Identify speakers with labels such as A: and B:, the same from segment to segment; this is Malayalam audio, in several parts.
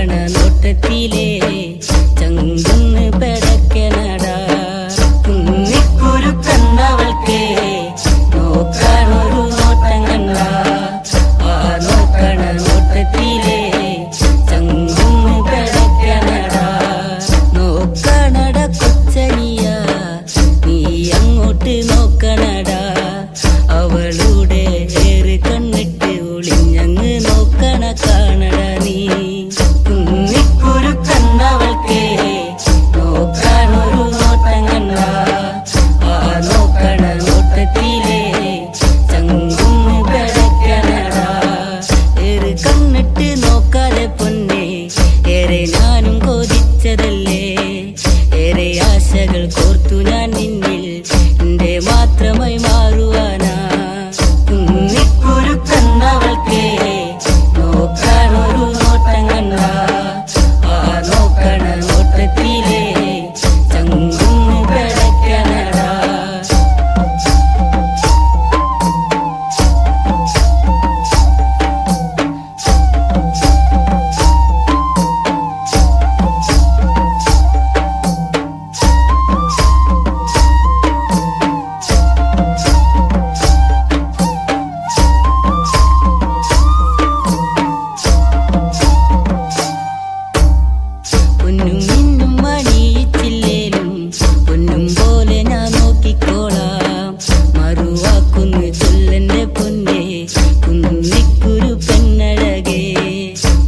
A: നോട്ടത്തിലേ ചങ്കുന്ന് പെടക്കനടാ കുന്നിക്കുരു കണ്ണവൾക്കേ നോക്കാനൊരു നോട്ടം കണ്ട ആ നോക്കണ നോട്ടത്തിലേ ചങ്കുന്ന് പെടക്കനടാ നോക്കണട കൊച്ചനിയ നീ അങ്ങോട്ട് നോക്കണടാ അവളുടെ ഏറ് കണ്ണിട്ട് ഒളിഞ്ഞങ്ങ് നോക്കണ കാണട നീ കുന്നിക്കുരു കണ്ണവൾക്കേ നോക്കാനൊരു നോട്ടം കണ്ട ആ നോക്കണ നോട്ടത്തിലേ ചങ്കുന്ന് പെടക്കനടാ ഏറ് കണ്ണിട്ട് നോക്കാതെ പൊന്നെ ഏറെ ഞാനും കൊതിച്ചതല്ലേ ഏറെ ആശകൾ കോർത്തു ഞാൻ നിന്നിൽ എന്റെ മാത്രമായി മാറുവാനാ കുന്നിക്കുരു കണ്ണവൾക്കേ നോക്കാനൊരു നോട്ടം കണ്ട ആ നോക്കണ നോട്ടത്തിലേ ചങ്കുന്ന് പെടക്കനടാ പൊന്നും മിന്നും മണിയിച്ചില്ലേലും പൊന്നും പോലെ ഞാൻ നോക്കിക്കോളാം മറുവാക്കുന്ന് ചൊല്ലന്റെ പൊന്നെ കുന്നിക്കുരു പെണ്ണഴകേ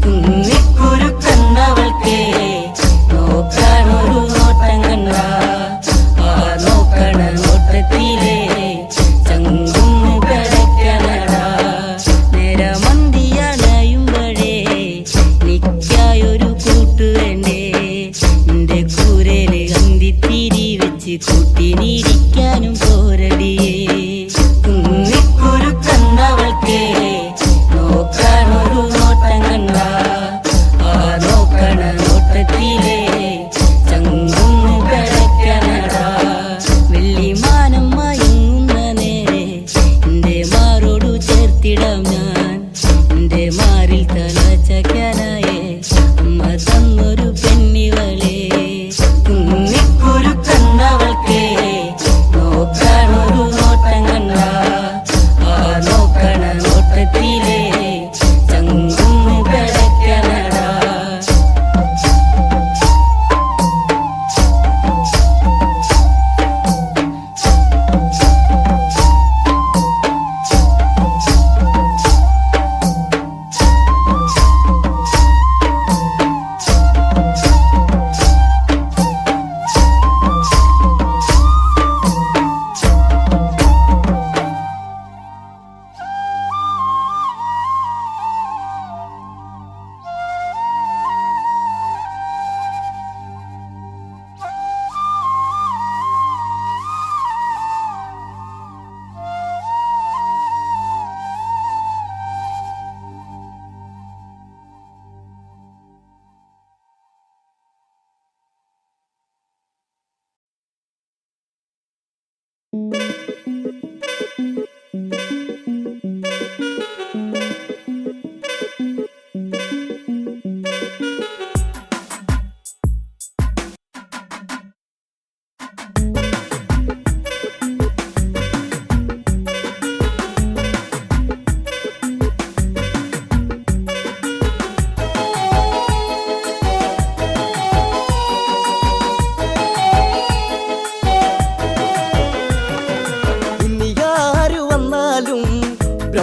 A: കുന്നിക്കുരു കണ്ണവൾക്കേ നോക്കാനൊരു നോട്ടം കണ്ട ആ നോക്കണ നോട്ടത്തിലേ ചങ്കുന്ന് പെടക്കനടാ നേരമന്തിയണയുമ്പഴേ നിക്കായൊരു കൂട്ടു വേണ്ടേ എന്റെ കൂരേല് അന്തിത്തിരി വെച്ച് കൂട്ടിനിരിക്കാനും പോരടിയേ കുന്നിക്കുരു കണ്ണവൾക്കേ നോക്കാനൊരു നോട്ടം കണ്ട ആ നോക്കണ നോട്ടത്തിലേ ചങ്കുന്ന് പെടക്കനടാ വെള്ളിമാനം മയങ്ങുന്ന നേരെ എന്റെ മാറോടു ചേർത്തിടാം ഞാൻ എന്റെ മാറിൽ തല ചക്കാനായേ അമ്മ തന്നൊരു പെണ്ണിവളേ കുന്നിക്കുരു കണ്ണവൾക്കേ നോക്കാനൊരു നോട്ടം കണ്ട ആ നോക്കണ നോട്ടത്തിലേ ചങ്കുന്ന് പെടക്കനടാ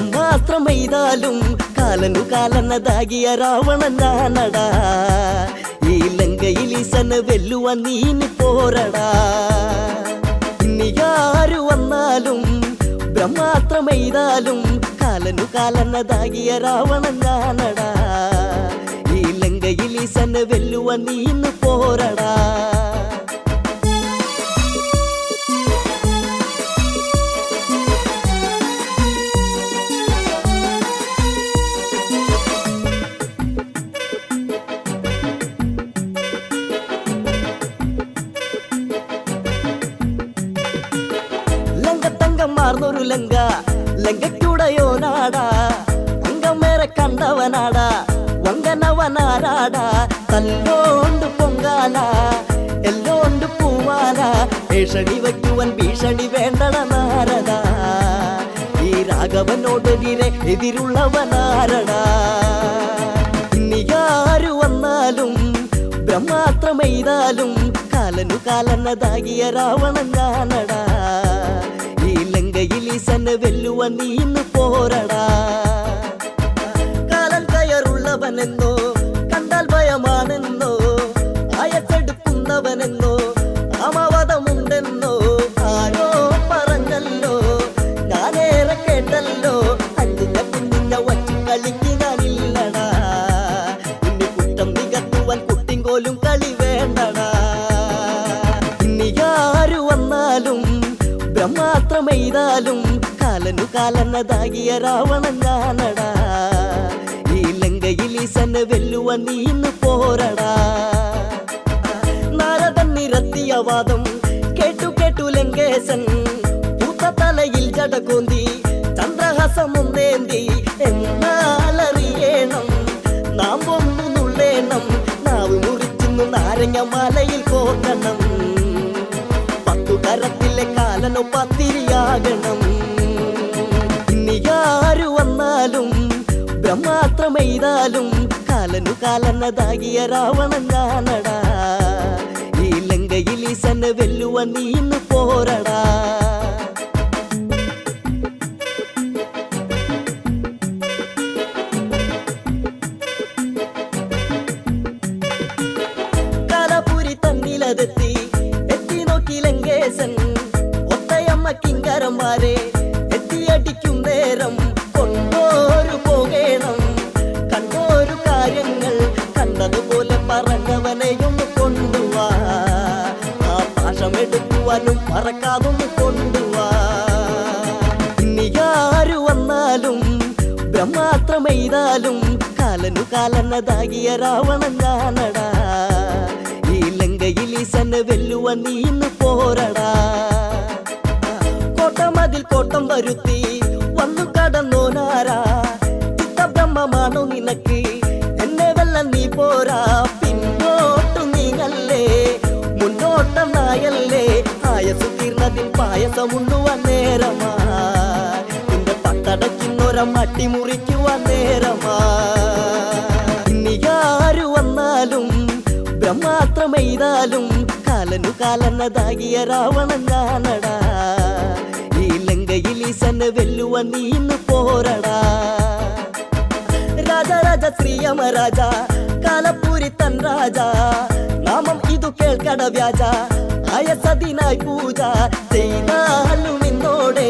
A: ബ്രഹ്മാസ്ത്രമെയ്താലും കാലനു കാലനതാകിയ രാവണൻ ഞാനടാ ഈ ലങ്കയിൽ ഈസന് വെല്ലുവാൻ നീന് പോരടാ ഇനി ആരു വന്നാലും ബ്രഹ്മാസ്ത്രമെയ്താലും കാലനു കാലനതാകിയ രാവണൻ ഞാനടാ ഈ ലങ്കയിൽ ഈസന് വെല്ലുവാൻ നീന് പോരടാ മാർന്നൊരു ലങ്ക ലങ്കയ്ക്കുടയോനാടാ അങ്കമേറെ കണ്ടവനാടാ വങ്കനവനാരാടാ കല്ലോണ്ട് പൊങ്കാല എല്ലോണ്ട് പൂവാല ഭീഷണി വയ്ക്കുവാൻ ഭീഷണി വേണ്ടട നാരദ ഈ രാഘവനോടെതിരെ എതിരുള്ളവനാരടാ ഇനിയാരു വന്നാലും ബ്രഹ്മാസ്ത്രമെയ്താലും കാലനു കാലന്നതാകിയ രാവണൻ ഞാനടാ ഈ ലങ്കയിൽ ഈശനെ വെല്ലുവാൻ നീ ഇന്ന് പോരടാ കാലൻ കയറുള്ളവനെന്നോ കണ്ടാൽ ഭയമാണെന്നോ ആയത്തെടുക്കുന്നവനെന്നോ അമവധമുണ്ടെന്നോ ആരോ പറഞ്ഞല്ലോ ഞാനേറെ കേട്ടല്ലോ അഞ്ചിന്റെ കുഞ്ഞിന്റെ വച്ചു കളിക്ക് ഞാനില്ലടാ ഇനി കുറ്റം നികത്തുവാൻ കുട്ടിങ്കോലും കളി വേണ്ടടാ ഇനിയാരു വന്നാലും ബ്രഹ്മാസ്ത്രമെയ്താലും കാലനു കാലന്നതാകിയ രാവണൻ ഞാനടാ ഈ ലങ്കയിൽ ഈശനെ വെല്ലുവാൻ നീ ഇന്ന് പോരടാ നാരദൻ നിരത്തിയ വാദം കേട്ടു കേട്ടു ലങ്കേശൻ പൂത്ത തലയിൽ ജടകൊന്തി ചന്ദ്രഹാസമൊന്നേന്തി എന്നാലറിയണം നാം ഒന്നു നുള്ളേണം നാവ് മുറിച്ചിന്നു നാരങ്ങ മാലയിൽ കോർക്കണം പത്തു കരത്തിലെ കാലനോ പത്തിരിയാകണം ഇനിയാരു വന്നാലും ബ്രഹ്മാസ്ത്രമെയ്താലും കാലനു കാലന്നതാകിയ രാവണൻ ഞാനടാ ഈ ലങ്കയിൽ ഈശനെ വെല്ലുവാൻ നീ ഇന്ന് പോരടാ കാലപുരി തന്നിലതെത്തി എത്തി നോക്കി ലങ്കേശൻ ഒത്തയമ്മ കിങ്കരന്മാരെ എത്തിയടിക്കും നേരം കൊണ്ടോരു പോകേണം കണ്ടോരു കാര്യങ്ങൾ കണ്ടതുപോലെ പറഞ്ഞവനെയൊന്ന് കൊണ്ടുവാ ആ പാശമെടുക്കുവാനും പറക്കാതൊന്ന് കൊണ്ടുവാ ഇനിയാരു വന്നാലും ബ്രഹ്മാസ്ത്രമെയ്താലും കാലനു കാലന്നതാകിയ രാവണൻ ഞാനടാ ഈ ലങ്കയിൽ ഈശനെ വെല്ലുവാൻ നീ ഇന്ന് പോരടാ കോട്ടമതിൽ കോട്ടം വരുത്തി വന്നു കടന്നോനാരാ ചിത്തബ്രഹ്മമാണോ നിനക്ക് എന്നെ വെല്ലം നീ പോരാ പിന്നോട്ടു നീങ്ങല്ലേ മുന്നോട്ടനായല്ലേ ആയസു തീർന്നതിൽ പായസമുണ്ണുവാൻ നേരമാ നിന്റെ പട്ടടയ്ക്കുന്നൊര മട്ടി മുറിക്കുവാൻ നേരമാ ഇനിയാരു വന്നാലും ബ്രഹ്മാസ്ത്രമെയ്താലും കാലനു കാലന്നതാകിയ രാവണൻ ഞാനടാ ഈ ലങ്കയിൽ ഈശനെ വെല്ലുവാൻ നീ ഇന്ന് പോരടാ രാജരാജ ശ്രീയമരാജ കാലപൂരി തൻ രാജ നാമം ഇതു കേൾക്കട വ്യാജ ആയസതിനായി പൂജ ചെയ്താലും ഇന്നോടെ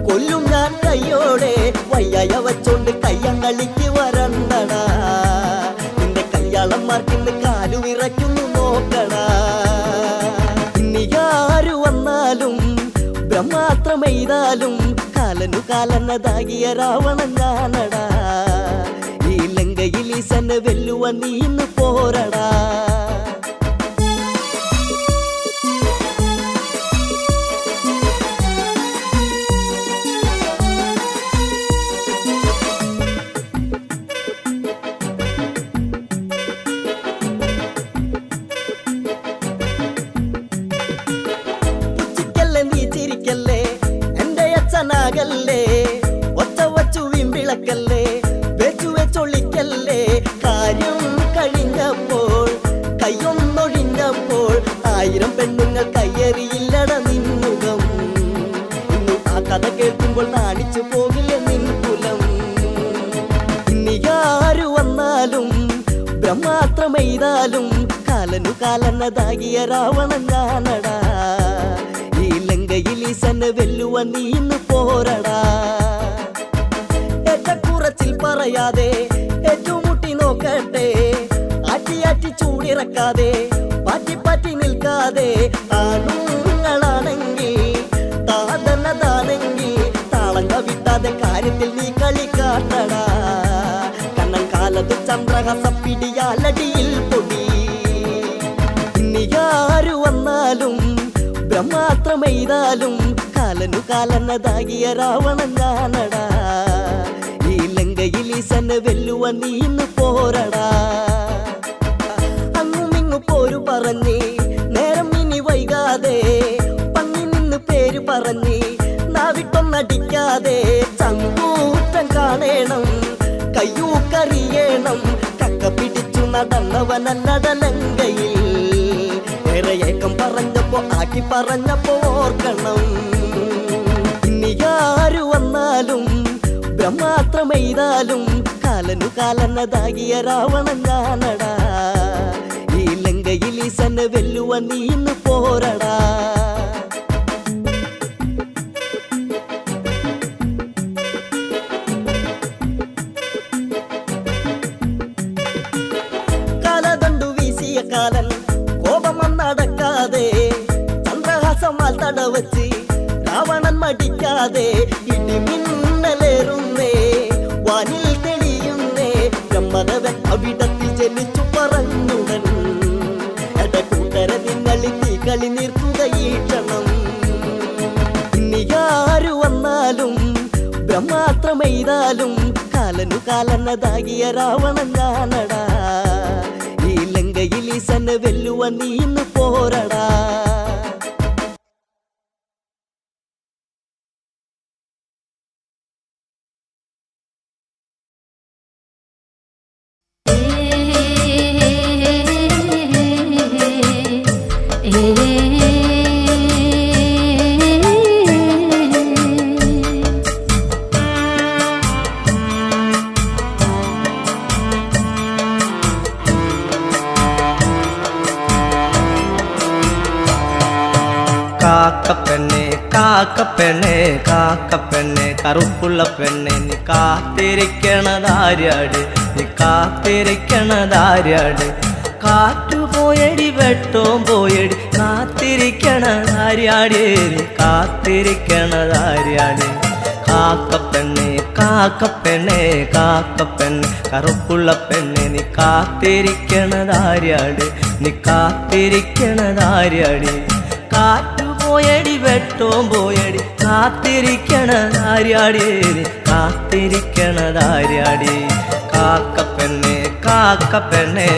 A: കൊല്ലും ഞാൻ കയ്യോടെ വയ്യായ വച്ചോണ്ട് കയ്യങ്ങളിക്ക് വരണ്ടടാ നിന്റെ കല്യാളന്മാർക്കിന്ന് കാലു വിറയ്ക്കുന്നു നോക്കടാ ഇനിയാരു വന്നാലും ബ്രഹ്മാസ്ത്രമെയ്താലും കാലനു കാലന്നതാകിയ രാവണൻ ഞാനടാ ഈ ലങ്കയിൽ ഈശനെ വെല്ലുവാൻ നീ ഇന്ന് പോരടാ ല്ലേ ഒച്ച വച്ചു വിമ്പിളക്കല്ലേ വെച്ചു വെച്ചൊളിക്കല്ലേ കാര്യം കഴിഞ്ഞപ്പോൾ കയ്യൊന്നൊഴിഞ്ഞപ്പോൾ 1000 പെണ്ണുങ്ങൾ കയ്യേറിയില്ലട നിന്നുകം ഇന്നു ആ കഥ കേൾക്കുമ്പോൾ നാണിച്ചു പോകില്ലേ നിൻ കുലം ഇനിയാരു വന്നാലും ബ്രഹ്മാസ്ത്രമെയ്താലും കാലനു കാലന്നതാകിയ രാവണൻ ഞാനടാ ഈ ലങ്കയിൽ ഈശനെ വെല്ലുവാൻ നീ ഇന്ന് പോരടാ ഏറ്റക്കുറച്ചിൽ പറയാതെ ഏറ്റുമുട്ടി നോക്കട്ടെ ആറ്റി ആറ്റി ചൂടിറക്കാതെ പാറ്റി പാറ്റി നിൽക്കാതെ ആണുങ്ങളാണെങ്കിൽ താതന്നതാണെങ്കിൽ താളം കവിട്ടാതെ കാര്യത്തിൽ നീ കളി കാട്ടടാ കണ്ണൻ കാലത്ത് ചന്ദ്രഹസ പിടിയാലടിയിൽ പൊടി ഇനിയാരു വന്നാലും ബ്രഹ്മാസ്ത്രമെയ്താലും കാലനു കാലന്നതാകിയ രാവണൻ ഞാനടാ ഈ ലങ്കയിൽ ഈശനെ വെല്ലുവാൻ നീ ഇന്ന് പോരടാ പറഞ്ഞ് നേരം ഇനി വൈകാതെ പങ്ങി നിന്ന് പേര് പറഞ്ഞ് നാവിട്ടൊന്നടിക്കാതെ ചങ്കൂറ്റം കാണേണം കയ്യൂക്കറിയണം കക്ക പിടിച്ചു നടന്നവനല്ലടലങ്കയിൽ ഏറെ ഏക്കം പറഞ്ഞപ്പോ ആക്കി പറഞ്ഞപ്പോ ഓർക്കണം ഇനി ആരു വന്നാലും ബ്രഹ്മാത്രമെയ്താലും കാലനു കാലനതാകിയ രാവണൻ ഞാനടാ ഈ ലങ്കയിൽ ഈസനെ വെല്ലുവ നീ ഇന്ന് പോരടാ കാലദണ്ഡു വീശിയ കാലൻ കോപമന്നടക്കാതെ ചന്ദ്രഹാസമാൽ തടവച്ച് രാവണൻ മടിക്കാതെ ഇടിമിന്നലേറുന്നേ വാനിൽ തെളിയുന്നേ ബ്രഹ്മദേവൻ അവിടത്തിൽ ജനിച്ചു പറഞ്ഞുടൻ എടക്കൂട്ടര നിങ്ങളിൽ തീ കളി നിർത്തുകയീട്ടണം ഇനി ആരു വന്നാലും ബ്രഹ്മാത്രമെയ്താലും കാലനു കാലനതാകിയ രാവണൻ ഞാനടാ ഈ ലങ്കയിൽ ഈസനെ വെല്ലുവ നീ ഇന്ന് പോരടാ
B: കാക്കപ്പെണ്ണെ കാക്കപ്പെണ്ണെ കാക്കപ്പെണ്ണെ കറുപ്പുള്ള പെണ്ണെ നീ കാത്തിരിക്കണതാര്യാട് നീ കാത്തിരിക്കണതാര്യാട് കാറ്റുപോയടി വെട്ടോം പോയടി കാത്തിരിക്കണതാര്യാട് നീ കാത്തിരിക്കണതാര്യാട് കാക്കപ്പെണ്ണെ കാക്കപ്പെണ്ണെ കാക്കപ്പെണ്ണെ കറുപ്പുള്ള പെണ്ണെ നീ കാത്തിരിക്കണതാര്യാട് നീ കാത്തിരിക്കണതാര്യാട് കാറ്റുപോയടി വെട്ടോം പോയടി കാത്തിരിക്കണതാര്യാടി കാത്തിരിക്കണതാര്യാടി കാക്കപ്പെണ്ണെ കാക്കപ്പെണ്ണെ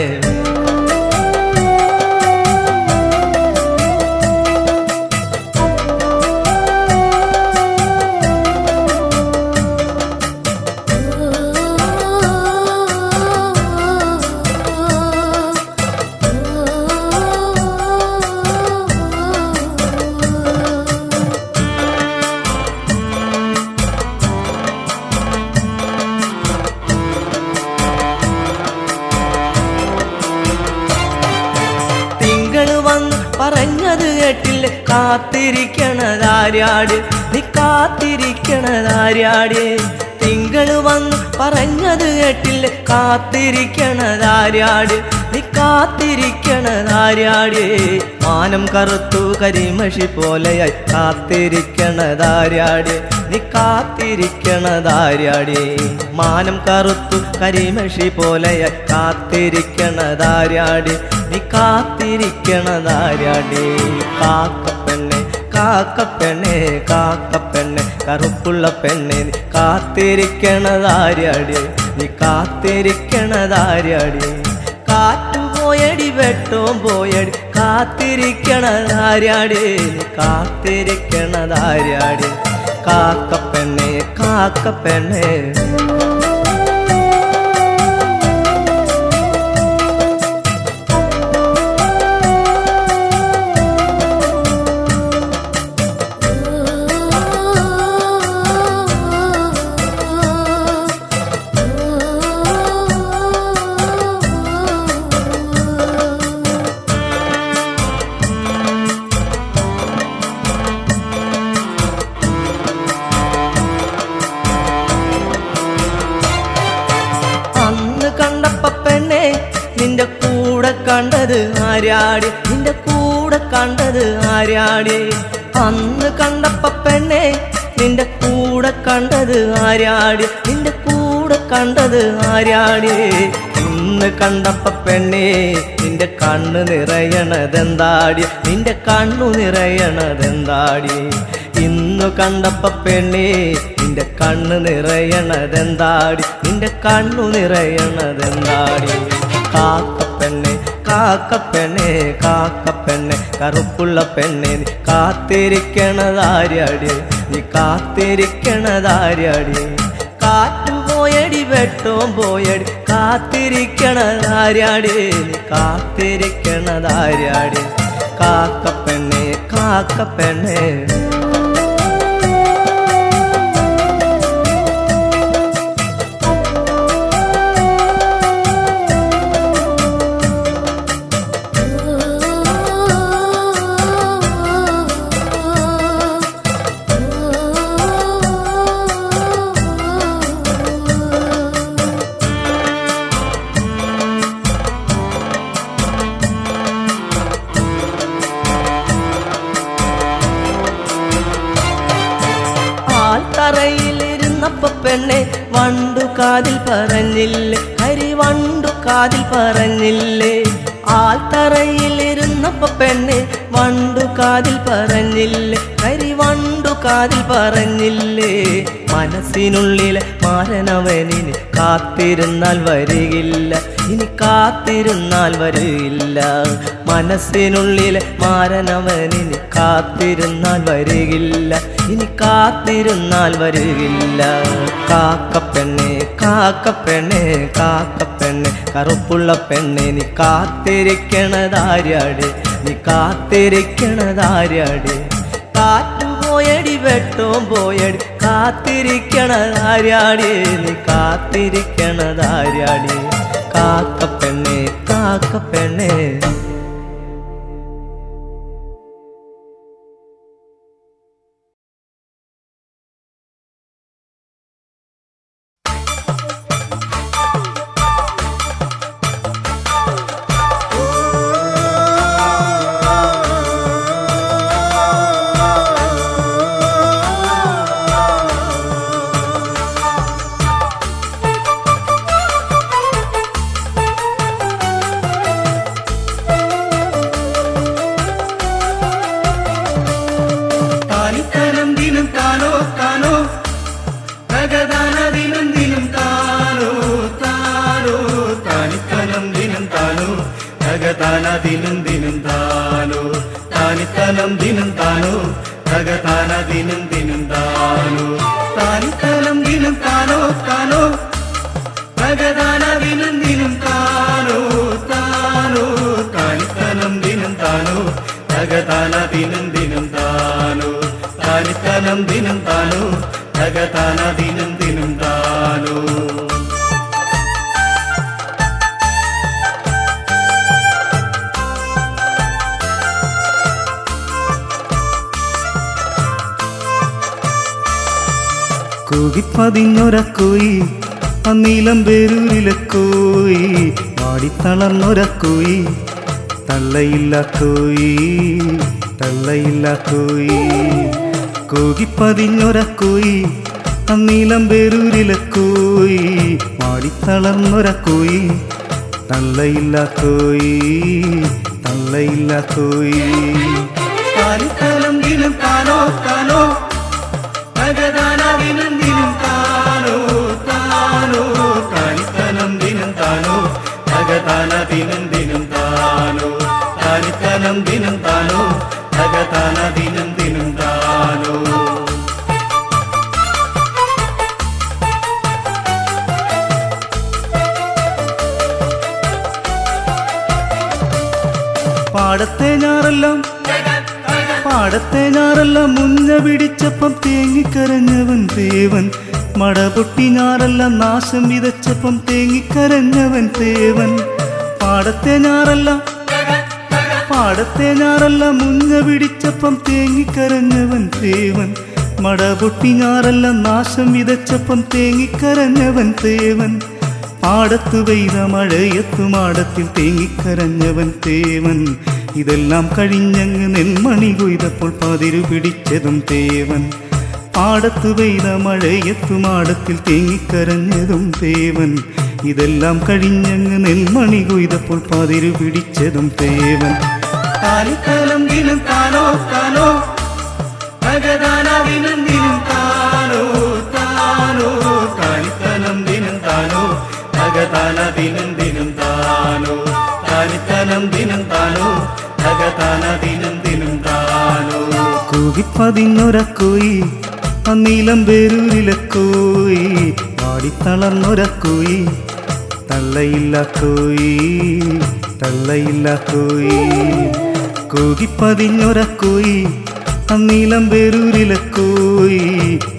B: പറഞ്ഞത് കേട്ടില്ല കാത്തിരിക്കണതാര്യാട് നീ കാത്തിരിക്കണതാര്യാട് തിങ്കൾ വന്ന് പറഞ്ഞത് കേട്ടില്ല കാത്തിരിക്കണതാര്യാട് നീ കാത്തിരിക്കണതാര്യാട് മാനം കറുത്തു കരിമഷി പോലെയായി കാത്തിരിക്കണതാര്യാട് നീ കാത്തിരിക്കണതാര്യാട് മാനം കറുത്തു കരിമഷി പോലെയായി കാത്തിരിക്കണതാര്യാട് നീ കാത്തിരിക്കണതാര്യാട് കാക്കപ്പെണ്ണെ കാക്കപ്പെണ്ണെ കാക്കപ്പെണ്ണെ കറുപ്പുള്ള പെണ്ണെ നീ കാത്തിരിക്കണതാര്യാട് നീ കാത്തിരിക്കണതാര്യാട് കാറ്റുപോയടി വെട്ടോം പോയടി കാത്തിരിക്കണതാര്യാട് നീ കാത്തിരിക്കണതാര്യാട് കാക്കപ്പെണ്ണെ കാക്കപ്പെണ്ണെ നിന്റെ കൂടെ കണ്ടത് ആര്യാടി നിന്റെ കൂടെ കണ്ടത് ആര്യാടി അന്ന് കണ്ടപ്പ പെണ്ണെ നിന്റെ കൂടെ കണ്ടത് ആര്യാടി നിന്റെ കൂടെ കണ്ടത് ആര്യാടി ഇന്ന് കണ്ടപ്പ പെണ്ണെ നിന്റെ കണ്ണ് നിറയണതെന്താടി നിന്റെ കണ്ണു നിറയണതെന്താടി ഇന്നു കണ്ടപ്പ പെണ്ണെ നിന്റെ കണ്ണ് നിറയണതെന്താടി നിന്റെ കണ്ണു നിറയണതെന്താടി കാക്കപ്പെണ്ണെ കാക്കപ്പെണ്ണെ കാക്കപ്പെണ്ണെ കറുപ്പുള്ള പെണ്ണെ നീ കാത്തിരിക്കണതാര്യാടി നീ കാത്തിരിക്കണതാര്യാടി കാറ്റും പോയടി വെട്ടവും പോയടി കാത്തിരിക്കണതാര്യാടി നീ കാത്തിരിക്കണതാര്യാടി കാക്കപ്പെണ്ണെ കാക്കപ്പെണ്ണെ തറയിലിരുന്നപ്പോ പെണ്ണെ വണ്ടു കാതിൽ പറഞ്ഞില്ലേ കരിവണ്ടു കാതിൽ പറഞ്ഞില്ലേ ആൽത്തറയിലിരുന്നപ്പോ പെണ്ണെ വണ്ടു കാതിൽ പറഞ്ഞില്ലേ കരിവണ്ടു കാതിൽ പറഞ്ഞില്ലേ മനസ്സിനുള്ളിലെ മാരനവനിന് കാത്തിരുന്നാൽ വരികില്ല ഇനി കാത്തിരുന്നാൽ വരികില്ല മനസ്സിനുള്ളിലെ മാരനവനിന് കാത്തിരുന്നാൽ വരികില്ല ഇനി കാത്തിരുന്നാൽ വരികില്ല കാക്കപ്പെണ്ണെ കാക്കപ്പെണ്ണെ കാക്കപ്പെണ്ണെ കറുപ്പുള്ള പെണ്ണെ നീ കാത്തിരിക്കണതാര്യാടി നീ കാത്തിരിക്കണതാര്യാടി കാറ്റും പോയടി വെട്ടവും പോയടി കാത്തിരിക്കണതാര്യാടി നീ കാത്തിരിക്കണതാര്യാടി കാക്കപ്പെണ്ണെ കാക്കപ്പെണ്ണെ
C: ദിനം ദിനം താനോ താനിത്തനം ദിനം താനോ തകതാന ദിനം ദിനം താനോ താനിത്തനം ദിനം താനോ താനോ തകതാന ദിനം ദിനം താനോ താനോ താനിത്തനം ദിനം താനോ തകതാന ദിനം ദിനം താനോ താനിത്തനം ദിനം താനോ തകതാന ദിനം ദിനം താനോ കൂകിപ്പതിഞ്ഞൊരക്കോയി അന്നീലം പേരൂരിലെ കോയി വാടിത്തളർന്നൊരക്കോയി തള്ളയില്ല കോയി തള്ളയില്ല കോയി കൂകിപ്പതിഞ്ഞൊരക്കോയി അന്നീലം പേരൂരിലെ കോയി വാടിത്തളർന്നൊരക്കോയി തള്ളയില്ല കോയി തള്ളയില്ല കോയി താനിത്തലം ദിനം താനോ താനോ തകതാന ദിനം ദിനം താനോ താനോ താനിത്തനം ദിനം താനോ തകതാന ദിനം ദിനം താനോ താനിത്തനം ദിനം താനോ തകതാന ദിനം ദിനം താനോ പാടത്തെ ഞാറെല്ലാം മുഞ്ഞ പിടിച്ചപ്പം തേങ്ങിക്കരഞ്ഞവൻ ദേവൻ മടപൊട്ടി ഞാറെല്ലാം നാശം വിതച്ചപ്പം തേങ്ങിക്കരഞ്ഞവൻ ദേവൻ പാടത്തെ ഞാറെല്ലാം മുഞ്ഞ പിടിച്ചപ്പം തേങ്ങിക്കരഞ്ഞവൻ ദേവൻ മടപൊട്ടി ഞാറെല്ലാം നാശം വിതച്ചപ്പം തേങ്ങിക്കരഞ്ഞവൻ ദേവൻ പാടത്തു പെയ്ത മഴയത്തു മാടത്തിൽ തേങ്ങിക്കരഞ്ഞവൻ തേവൻ ഇതെല്ലാം കഴിഞ്ഞങ്ങ് നെൽമണി കൊയ്തപ്പോൾ പതിരു പിടിച്ചതും തേവൻ പാടത്തു പെയ്ത മഴയത്തു മാടത്തിൽ തേങ്ങിക്കരഞ്ഞതും തേവൻ ഇതെല്ലാം കഴിഞ്ഞങ്ങ് നെൽമണി കൊയ്തപ്പോൾ പതിരു പിടിച്ചതും തേവൻ താനിത്തലം ദിനം താനോ താനോ തകതാന ദിനം ദിനം താനോ താനോ താനിത്തലം ദിനം താനോ തകതാന ദിനം ദിനം താനോ താനിത്തനം ദിനം താനോ തകതാന ദിനം ദിനം താനോ കൂകിപ്പതിഞ്ഞൊരക്കോയി അന്നീലം പേരൂരിലെ കോയി പാടിത്തളർന്നൊരക്കോയി തള്ളയില്ല കോയി തള്ളയില്ല കോയി കൂകിപ്പതിഞ്ഞൊരക്കോയി അന്നീലം പേരൂരിലെ കോയി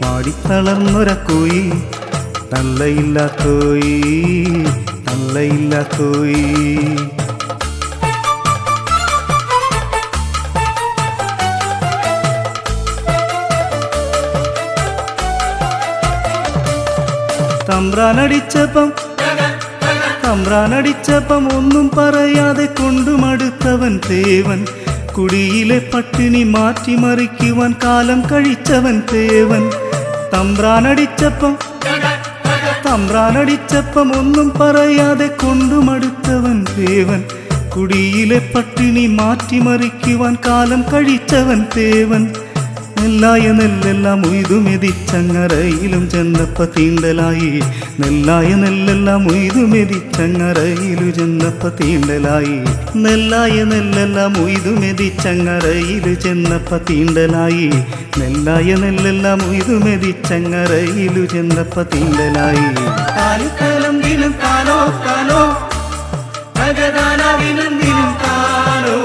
C: പാടിത്തളർന്നൊരക്കോയി തള്ളയില്ല കോയി തള്ളയില്ല കോയി തമ്പ്രാനടിച്ചപ്പം ഒന്നും പറയാതെ കൊണ്ടുമടുത്തവൻ തേവൻ കുടിയിലെ പട്ടിണി മാറ്റിമറിക്കുവാൻ കാലം കഴിച്ചവൻ തേവൻ തമ്പ്രാനടിച്ചപ്പം ഒന്നും പറയാതെ കൊണ്ടുമടുത്തവൻ തേവൻ കുടിയിലെ പട്ടിണി മാറ്റിമറിക്കുവാൻ കാലം കഴിച്ചവൻ തേവൻ നെല്ലായ നെല്ലെല്ലാം ഉയ്തുമെതിച്ചങ്ങറയിലും ചെന്നപ്പ തീണ്ടലായി നെല്ലായ നെല്ലെല്ലാം ഉയ്തുമെതിച്ചങ്ങറയിലു ചെന്നപ്പ തീണ്ടലായി നെല്ലായ നെല്ലെല്ലാം ഉയ്തുമെതിച്ചങ്ങറയിലു ചെന്നപ്പ തീണ്ടലായി നെല്ലായ നെല്ലെല്ലാം ഉയ്തുമെതിച്ചങ്ങറയിലു ചെന്നപ്പ തീണ്ടലായി താനിത്തലം ദിനം താനോ താനോ തകതാന ദിനം ദിനം താനോ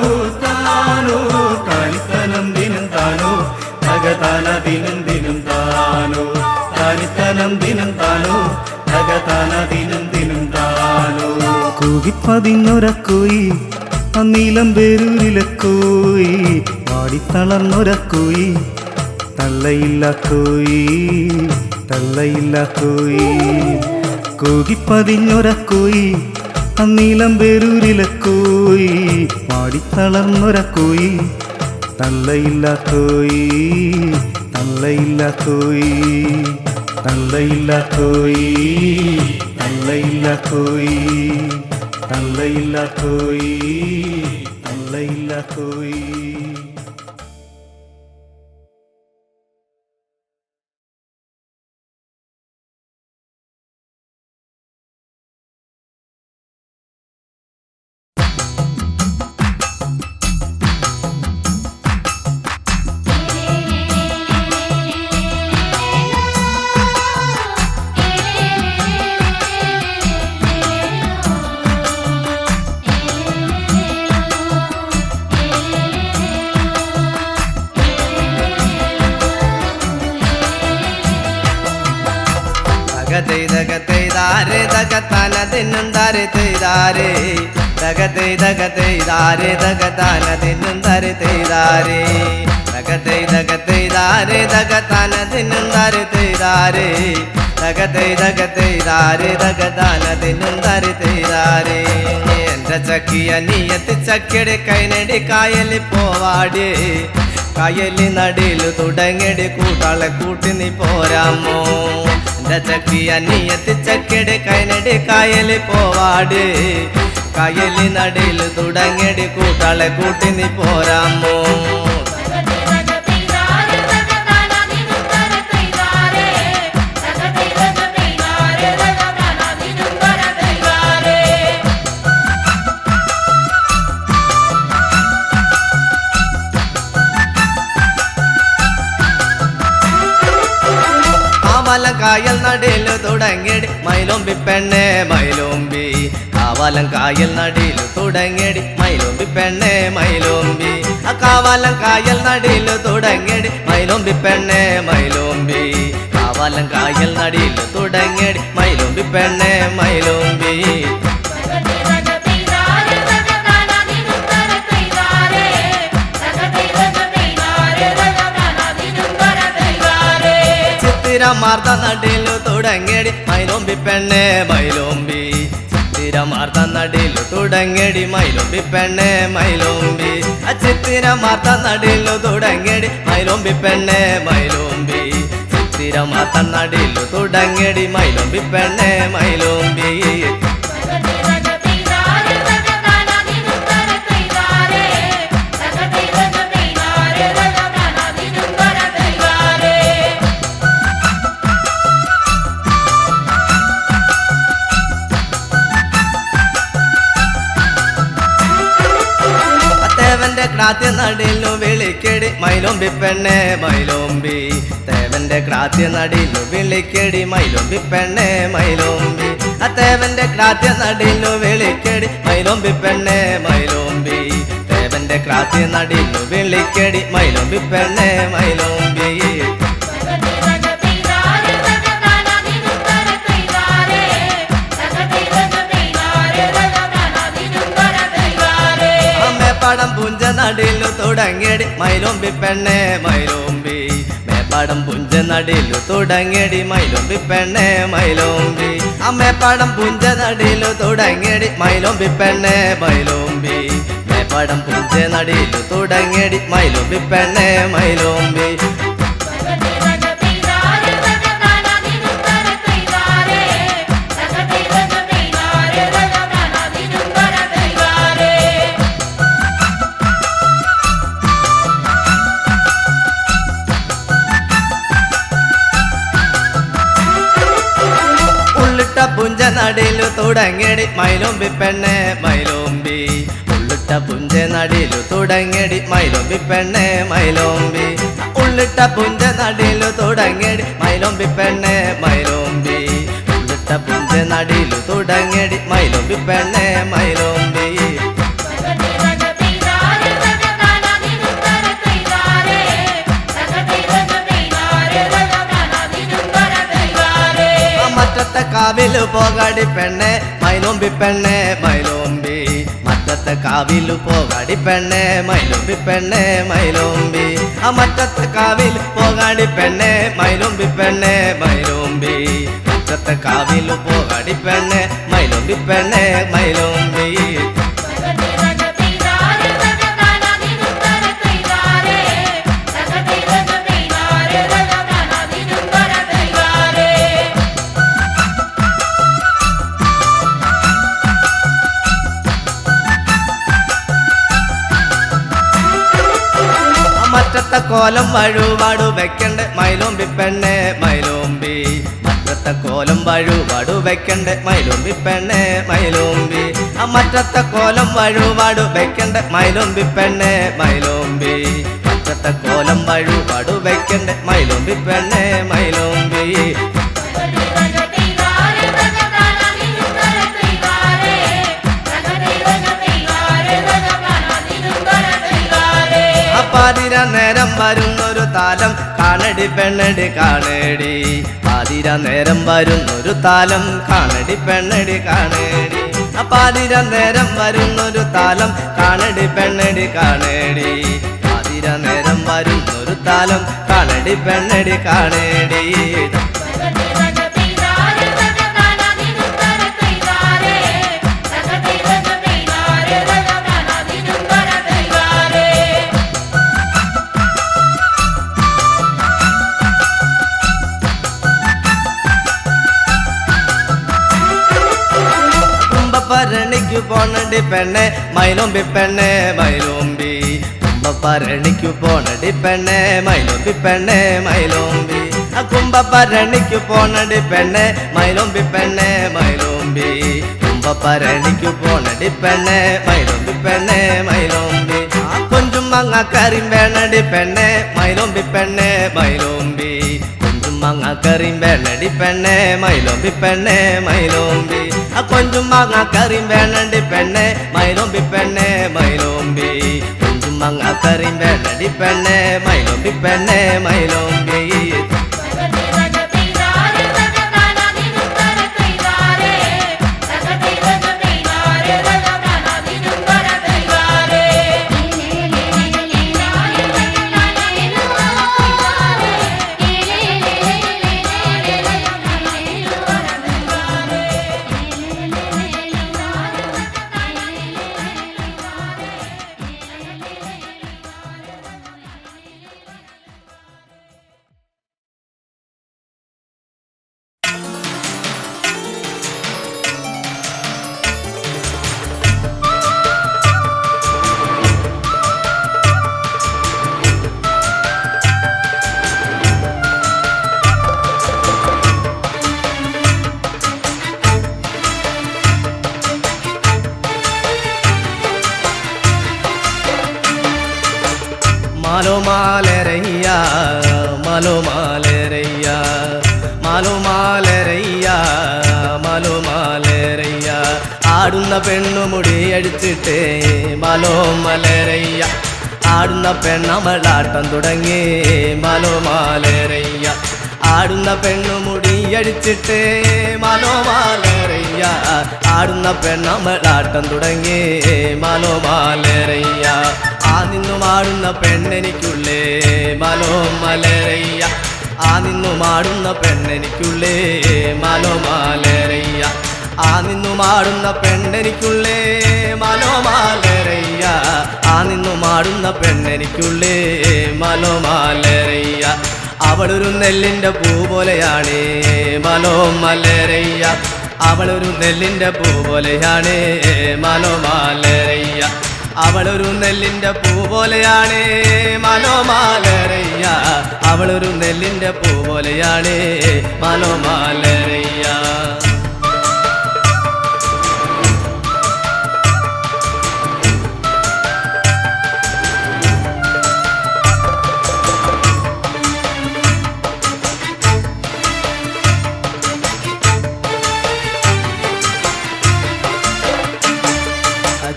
C: താനോ താനിത്തലം ദിനം താനോ തകതാന ദിനം ദിനം താനോ താനിത്തനം ദിനം താനോ തകതാന ദിനം ദിനം താനോ കൂകിപ്പതിഞ്ഞൊരക്കോയി അന്നീലം പേരൂരിലെ കോയി പാടിത്തളർന്നൊരക്കോയി തള്ളയില്ല കോയി തള്ളയില്ല കോയി കൂകിപ്പതിഞ്ഞൊരക്കോയി അന്നീലം പേരൂരിലെ കോയി പാടിത്തളർന്നൊരക്കോയി തള്ളയില്ല കോയി തള്ളയില്ല കോയി തള്ളയില്ല കോയി തള്ളയില്ല കോയി തള്ളയില്ല കോയി തള്ളയില്ല കോയി
B: ദഗതൈ ദഗതാന ദിനം ദാരെ തൈദാരേ ദഗതൈ ദാരെ ദഗതാന ദിനം ദാരെ തൈദാരേ ദഗതൈ ദാരെ ദഗതാന ദിനം ദാരെ തൈദാരേ ദഗതൈ ദാരെ ദഗതാന ദിനം ദാരെ തൈദാരേ എന്റെ ചക്കിയ നീയത്തി ചക്കിയുടെ കൈനടി കായലി പോവാടേ കായലി നടിയില് തുടങ്ങടി കൂട്ടാളെ കൂട്ടി നീ പോരാമോ എന്റെ ചക്കിയ നീയത്തി ചക്കിയുടെ കൈനടി കായലി പോവാട് കായലി നടിയില് തുടങ്ങടി കൂട്ടാളെ കൂട്ടി നീ പോരാമോ കായൽ നടിയില് തുടങ്ങിയടി മൈലോമ്പി പെണ്ണെ മൈലോമ്പി കാവാലം കായൽ നടിയില് തുടങ്ങിയടി മൈലോമ്പി പെണ്ണെ മൈലോമ്പി കാവാലം കായൽ നടിയില് തുടങ്ങിയടി മൈലോമ്പി പെണ്ണെ മൈലോമ്പി കാവാലം കായൽ നടിയില് തുടങ്ങിയടി മൈലോമ്പി പെണ്ണെ മൈലോമ്പി മാർത്ത നടിയിലു തുടങ്ങിയടി മൈലോമ്പി പെണ്ണെ മൈലോമ്പി ചിത്തിരമാർത്ത നടിയിലു തുടങ്ങിയടി മൈലോമ്പി പെണ്ണെ മൈലോമ്പി ചിത്തിരമാർത്ത നടിയിലു തുടങ്ങിയടി മൈലോമ്പി പെണ്ണെ മൈലോമ്പി ചിത്തിരമാർത്ത നടിയിലു തുടങ്ങിയടി മൈലോമ്പി പെണ്ണെ മൈലോമ്പി ക്രാത്യ നടിയിലു വിളിക്കടി മൈലോമ്പി പെണ്ണെ മൈലോമ്പി തേവന്റെ ക്രാത്യ നടിയിലു വിളിക്കടി മൈലോമ്പി പെണ്ണെ മൈലോമ്പി തേവന്റെ ക്രാത്യ നടിയിലു വിളിക്കടി മൈലോമ്പി പെണ്ണെ മൈലോമ്പി തേവന്റെ ക്രാത്യ നടിയിലു വിളിക്കടി മൈലോമ്പി പെണ്ണെ മൈലോമ്പി മേപ്പാടം പുഞ്ച നടിയിലു തുടങ്ങിയടി മൈലോമ്പി പെണ്ണെ മൈലോമ്പി മേപ്പാടം പുഞ്ച നടിയിലു തുടങ്ങിയടി മൈലോമ്പി പെണ്ണെ മൈലോമ്പി മേപ്പാടം പുഞ്ച നടിയിലു തുടങ്ങിയടി മൈലോമ്പി പെണ്ണെ മൈലോമ്പി മേപ്പാടം പുഞ്ച നടിയിലു തുടങ്ങിയടി മൈലോമ്പി പെണ്ണെ മൈലോമ്പി പുഞ്ച നടിയിലു തുടങ്ങിയടി മൈലോമ്പി പെണ്ണെ മൈലോമ്പി ഉള്ളിട്ട പുഞ്ച നടിയിലു തുടങ്ങിയടി മൈലോമ്പി പെണ്ണെ മൈലോമ്പി ഉള്ളിട്ട പുഞ്ച നടിയിലു തുടങ്ങിയടി മൈലോമ്പി പെണ്ണെ മൈലോമ്പി ഉള്ളിട്ട പുഞ്ച നടിയിലു തുടങ്ങിയടി മൈലോമ്പി പെണ്ണെ മൈലോമ്പി മറ്റത്തെ കാവിലു പോകാടി പെണ്ണെ മൈലോമ്പി പെണ്ണെ മൈലോമ്പി മറ്റത്തെ കാവിലു പോകാടി പെണ്ണെ മൈലോമ്പി പെണ്ണെ മൈലോമ്പി മറ്റത്തെ കാവിൽ പോകാടി പെണ്ണെ മൈലോമ്പി പെണ്ണെ മൈലോമ്പി മറ്റത്തെ കാവിലു പോകാടി പെണ്ണെ മൈലോമ്പി പെണ്ണെ മൈലോമ്പി മറ്റത്തെ കോലം വഴുവാടു വെക്കണ്ട മൈലോമ്പി പെണ്ണെ മൈലോമ്പി മറ്റത്തെ കോലം വഴുവാടു വെക്കണ്ട മൈലോമ്പി പെണ്ണെ മൈലോമ്പി മറ്റത്തെ കോലം വഴുവാടു വെക്കണ്ട മൈലോമ്പി പെണ്ണെ മൈലോമ്പി മറ്റത്തെ കോലം വഴുവാടു വെക്കണ്ട മൈലോമ്പി പെണ്ണെ മൈലോമ്പി പാതിര നേരം വരുന്നൊരു താലം കാണടി പെണ്ണടി കാണേടി പാതിര നേരം വരുന്നൊരു താലം കാണടി പെണ്ണടി കാണേടി പാതിര നേരം വരുന്നൊരു താലം കാണടി പെണ്ണടി കാണേടി പാതിര നേരം വരുന്നൊരു താലം കാണടി പെണ്ണടി കാണേടി പരണിക്കു പോണടി പെണ്ണെ മൈലോമ്പി പെണ്ണെ മൈലോമ്പി കുംഭപരണിക്കു പോണടി പെണ്ണെ മൈലോമ്പി പെണ്ണെ മൈലോമ്പി കുംഭപരണിക്കു പോണടി പെണ്ണെ മൈലോമ്പി പെണ്ണെ മൈലോമ്പി കുംഭപരണിക്കു പോണടി പെണ്ണെ മൈലോമ്പി പെണ്ണെ മൈലോമ്പി കൊഞ്ചും മങ്ങാക്കറിയും വേണടി പെണ്ണെ മൈലോമ്പി പെണ്ണെ മൈലോമ്പി കൊഞ്ചും മങ്ങാക്കറിയും വേണടി പെണ്ണെ മൈലോമ്പി പെണ്ണെ മൈലോമ്പി കൊഞ്ചും മാങ്ങാക്കറിയും വേണടി പെണ്ണെ മൈലോമ്പി പെണ്ണെ മൈലോമ്പി കൊഞ്ചും മാങ്ങാക്കറിയും വേണടി പെണ്ണെ മൈലോമ്പി പെണ്ണെ മൈലോമ്പി മാലോ മാലരയ്യ മാലോ മാലരയ്യ മാലോ മാലരയ്യ മാലോ മാലരയ്യ ആടുന്ന പെണ്ണുമുടി അടിച്ചിട്ടേ മാലോ മലരയ്യ ആടുന്ന പെണ്ണമളാട്ടം തുടങ്ങി മാലോ മാലരയ്യ ആടുന്ന പെണ്ണുമുടി അടിച്ചിട്ടേ മാലോ മാലരയ്യ ആടുന്ന പെണ്ണമളാട്ടം തുടങ്ങി മാലോ മാലരയ്യ ആ നിന്നും ആടുന്ന പെണ്ണെനിക്കുള്ളേ മാലോ മലരയ്യ ആ നിന്നും ആടുന്ന പെണ്ണെനിക്കുള്ളേ മാലോ മാലരയ്യ ആ നിന്നും ആടുന്ന പെണ്ണെനിക്കുള്ളേ മാലോ മാലരയ്യ ആ നിന്നും ആടുന്ന പെണ്ണെനിക്കുള്ളേ മാലോ മാലരയ്യ അവളൊരു നെല്ലിൻ്റെ പൂ പോലെയാണ് മാലോ മലരയ്യ അവളൊരു നെല്ലിൻ്റെ പൂ പോലെയാണ് മാലോ മാലരയ്യ അവളൊരു നെല്ലിൻ്റെ പൂ പോലെയാണ് മാലോ മാലരയ്യ അവളൊരു നെല്ലിൻ്റെ പൂ പോലെയാണ് മാലോ മാലരയ്യ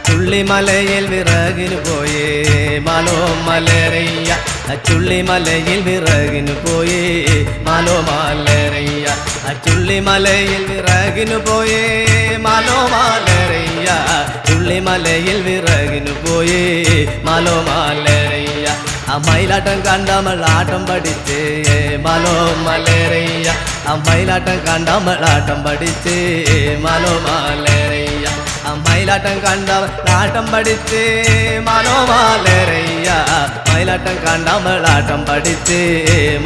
B: ചുള്ളിമലയിൽ വിറകിന് പോയേ മാലോ മലരയ്യ ചുള്ളിമലയിൽ വിറകിന് പോയേ മാലോ മാലരയ്യ ചുള്ളിമലയിൽ വിറകിന് പോയേ മാലോ മാലരയ്യ ചുള്ളിമലയിൽ വിറകിന് പോയേ മാലോ മാലരയ്യ മയിലാട്ടം കണ്ടമളാട്ടം പഠിച്ചേ മാലോ മലരയ്യ മയിലാട്ടം കണ്ടമളാട്ടം പഠിച്ചേ മാലോ മാലരയ്യ മയിലാട്ടം കണ്ടമളാട്ടം പഠിച്ചേ മാലോ മാലരയ്യ മയിലാട്ടം കണ്ടമളാട്ടം പഠിച്ചേ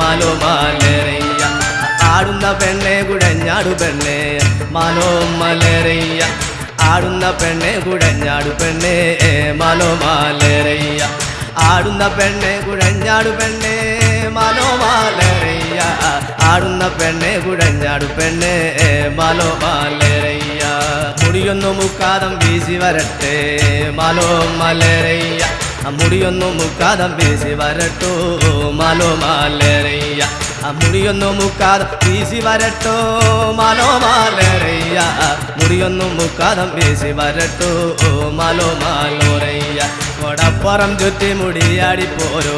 B: മാലോ മാലരയ്യ ആടുന്ന പെണ്ണെ കുടഞ്ഞാടു പെണ്ണെ മാലോ മലരയ്യ ആടുന്ന പെണ്ണെ കുടഞ്ഞാടു പെണ്ണെ മാലോ മാലരയ്യ ആടുന്ന പെണ്ണെ കുഴഞ്ഞാടു പെണ്ണെ മാലോ മാലരയ്യ ആടുന്ന പെണ്ണെ കുഴഞ്ഞാടു പെണ്ണെ മാലോ മാലരയ്യ മുടിയൊന്നു മുക്കാതം വീശി വരട്ടെ മാലോ മലരയ്യ മുടിയൊന്നു മുക്കാതം വീശി വരട്ടോ മാലോ മാലരയ്യ മുടിയൊന്നു മുക്കാതം വീശി വരട്ടോ മാലോ മാലരയ്യ മുടിയൊന്നു മുക്കാതം വീശി വരട്ടോ മാലോ മാലോരയ്യ കൊടപ്പുറം ചുറ്റി മുടിയാടിപ്പോരോ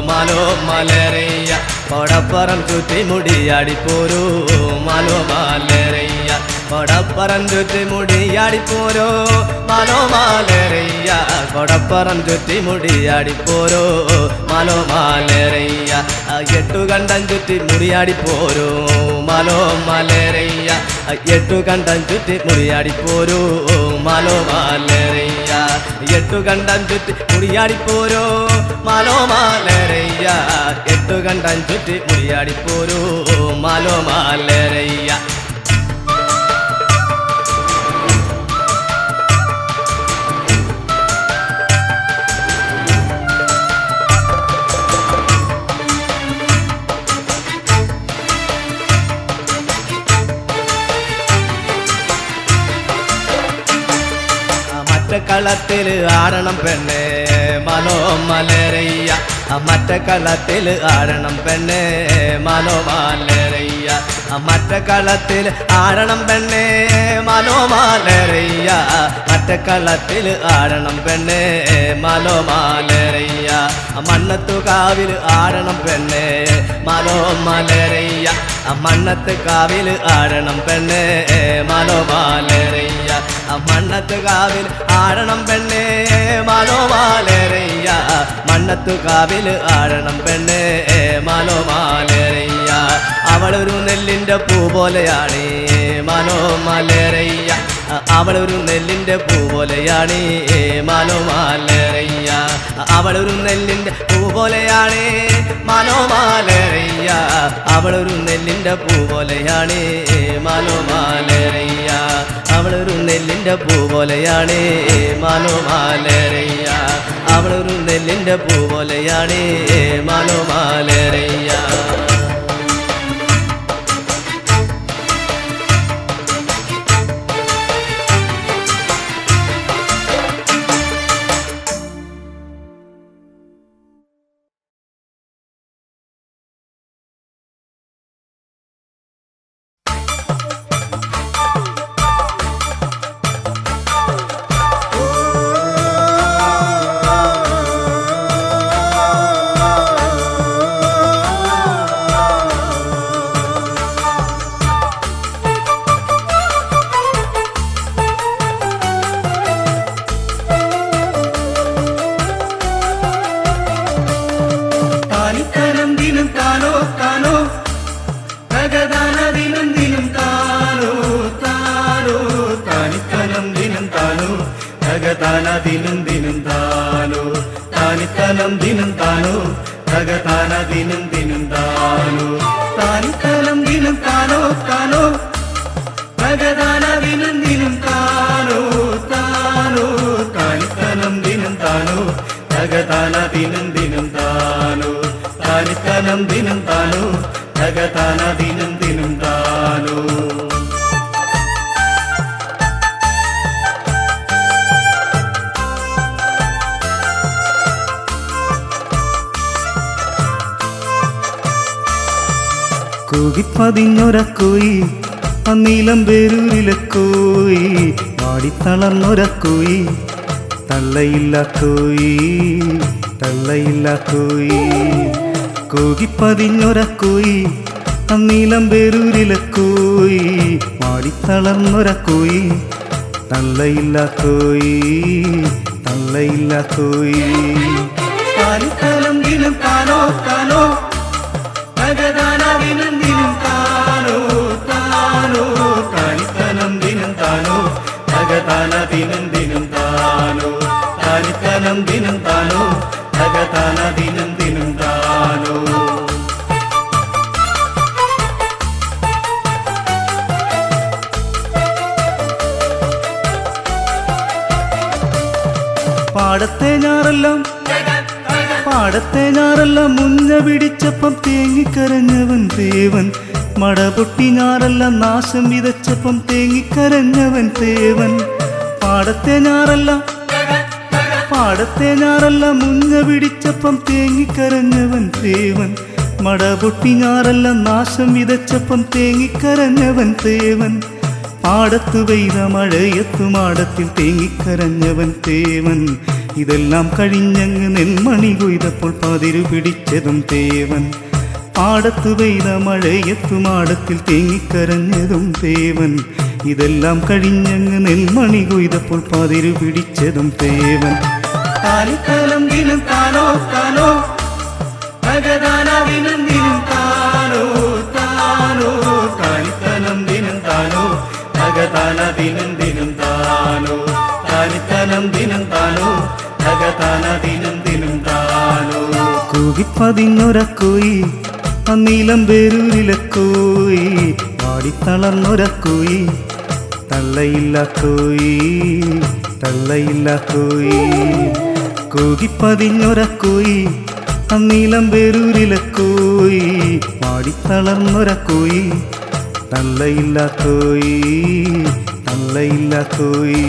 B: മാലോ മലരയ്യ കൊടപ്പുറം ചുറ്റി മുടിയാടിപ്പോരോ മാലോ മാലരയ്യ കൊടപ്പുറം ചുറ്റി മുടിയാടിപ്പോരോ മാലോ മാലരയ്യ കൊടപ്പുറം ചുറ്റി മുടിയാടിപ്പോരോ മാലോ മാലരയ്യ എട്ടുകണ്ടം ചുറ്റി മുടിയാടിപ്പോരോ മാലോ മാലരയ്യ എട്ടുകണ്ടം ചുറ്റി മുടിയാടിപ്പോരോ മാലോ മാലരയ്യ എട്ടുകണ്ടം ചുറ്റി മുടിയാടിപ്പോരോ മാലോ മാലരയ്യ എട്ടുകണ്ടം ചുറ്റി മുടിയാടിപ്പോരോ മാലോ മാലരയ്യ മറ്റക്കളത്തിൽ ആടണം പെണ്ണെ മാലോ മലരയ്യ മറ്റക്കളത്തിൽ ആടണം പെണ്ണെ മാലോ മാലരയ്യ മറ്റക്കളത്തിൽ ആടണം പെണ്ണെ മാലോ മാലരയ്യ മറ്റക്കളത്തിൽ ആടണം പെണ്ണെ മാലോ മാലരയ്യ മണ്ണത്തു കാവിൽ ആടണം പെണ്ണെ മാലോ മലരയ്യ മണ്ണത്ത് കാവിൽ ആടണം പെണ്ണെ മാലോ മാലരയ്യ മണ്ണത്ത് കാവിൽ ആടണം പെണ്ണെ മാലോ മാലരയ്യ മണ്ണത്തു കാവിൽ ആടണം പെണ്ണെ മാലോ മാലരയ്യ അവളൊരു നെല്ലിൻ്റെ പൂ പോലെയാണ് മാലോ മാലരയ്യ അവളൊരു നെല്ലിൻ്റെ പൂ പോലെയാണ് മാലോ മാലരയ്യ അവളൊരു നെല്ലിൻ്റെ പൂ പോലെയാണ് മാലോ മാലരയ്യ അവളൊരു നെല്ലിൻ്റെ പൂ പോലെയാണ് മാലോ മാലരയ്യ അവളൊരു നെല്ലിൻ്റെ പൂ പോലെയാണ് മാലോ മാലരയ്യ അവളൊരു നെല്ലിൻ്റെ പൂ പോലെയാണ് മാലോ മാലരയ്യ
C: ധഗതാന ദിനം ദിനം താനോ താനിത്തനം ദിനം താനോ ധഗതാന ദിനം ദിനം താനോ താനിത്തനം ദിനം താനോ താനോ ധഗതാന ദിനം ദിനം താനോ താനോ താനിത്തനം ദിനം താനോ ധഗതാന ദിനം ദിനം താനോ താനിത്തനം ദിനം താനോ ധഗതാന ദിനം ദിനം താനോ
D: കൂകിപ്പതിഞ്ഞൊരക്കോയി അന്നീലം പേരൂരിലെ കോയി വാടിത്തളർന്നൊരക്കോയി തള്ളയില്ല കോയി തള്ളയില്ല കോയി കൂകിപ്പതിഞ്ഞൊരക്കോയി അന്നീലം പേരൂരിലെ കോയി വാടിത്തളർന്നൊരക്കോയി തള്ളയില്ല കോയി തള്ളയില്ല കോയി
C: താനിത്തനം ദിനം താനോ താനോ ധഗതാന ദിനം ദിനം താനോ താനോ താനിത്തനം ദിനം താനോ ധഗതാന ദിനം ദിനം താനോ താനിത്തനം ദിനം താനോ ധഗതാന ദിനം ദിനം താനോ
D: പാടത്തെ ഞാറെല്ലാം മുഞ്ഞ പിടിച്ചപ്പം തേങ്ങിക്കരഞ്ഞവൻ ദേവൻ മടപൊട്ടി ഞാറെല്ലാം നാശം വിതച്ചപ്പം തേങ്ങിക്കരഞ്ഞവൻ ദേവൻ പാടത്തെ ഞാറെല്ലാം മുഞ്ഞ പിടിച്ചപ്പം തേങ്ങിക്കരഞ്ഞവൻ ദേവൻ മടപൊട്ടി ഞാറെല്ലാം നാശം വിതച്ചപ്പം തേങ്ങിക്കരഞ്ഞവൻ ദേവൻ പാടത്തു പെയ്ത മഴയത്തു മാടത്തിൽ തേങ്ങിക്കരഞ്ഞവൻ തേവൻ ഇതെല്ലാം കഴിഞ്ഞങ്ങ് നെന്മണി കൊയ്തപ്പോൾ പതിരു പിടിച്ചതും തേവൻ പാടത്തു പെയ്ത മഴയത്തു മാടത്തിൽ തേങ്ങിക്കരഞ്ഞതും തേവൻ ഇതെല്ലാം കഴിഞ്ഞങ്ങ് നെന്മണി കൊയ്തപ്പോൾ പതിരു പിടിച്ചതും തേവൻ
C: താനിത്തനം ദിനം താനോ താനോ ധഗതാന ദിനം ദിനം താനോ താനോ താനിത്തനം ദിനം താനോ ധഗതാന ദിനം ദിനം താനോ താനിത്തനം ദിനം താനോ ധഗതാന ദിനം ദിനം താനോ
D: കൂകിപ്പതിഞ്ഞൊരക്കോയി അന്നീലം പേരൂരിലെ കോയി വാടിത്തളർന്നൊരക്കോയി തള്ളയില്ല കോയി തള്ളയില്ല കോയി കൂകിപ്പതിഞ്ഞൊരക്കോയി അന്നീലം പേരൂരിലെ കോയി വാടിത്തളർന്നൊരക്കോയി തള്ളയില്ല കോയി തള്ളയില്ല കോയി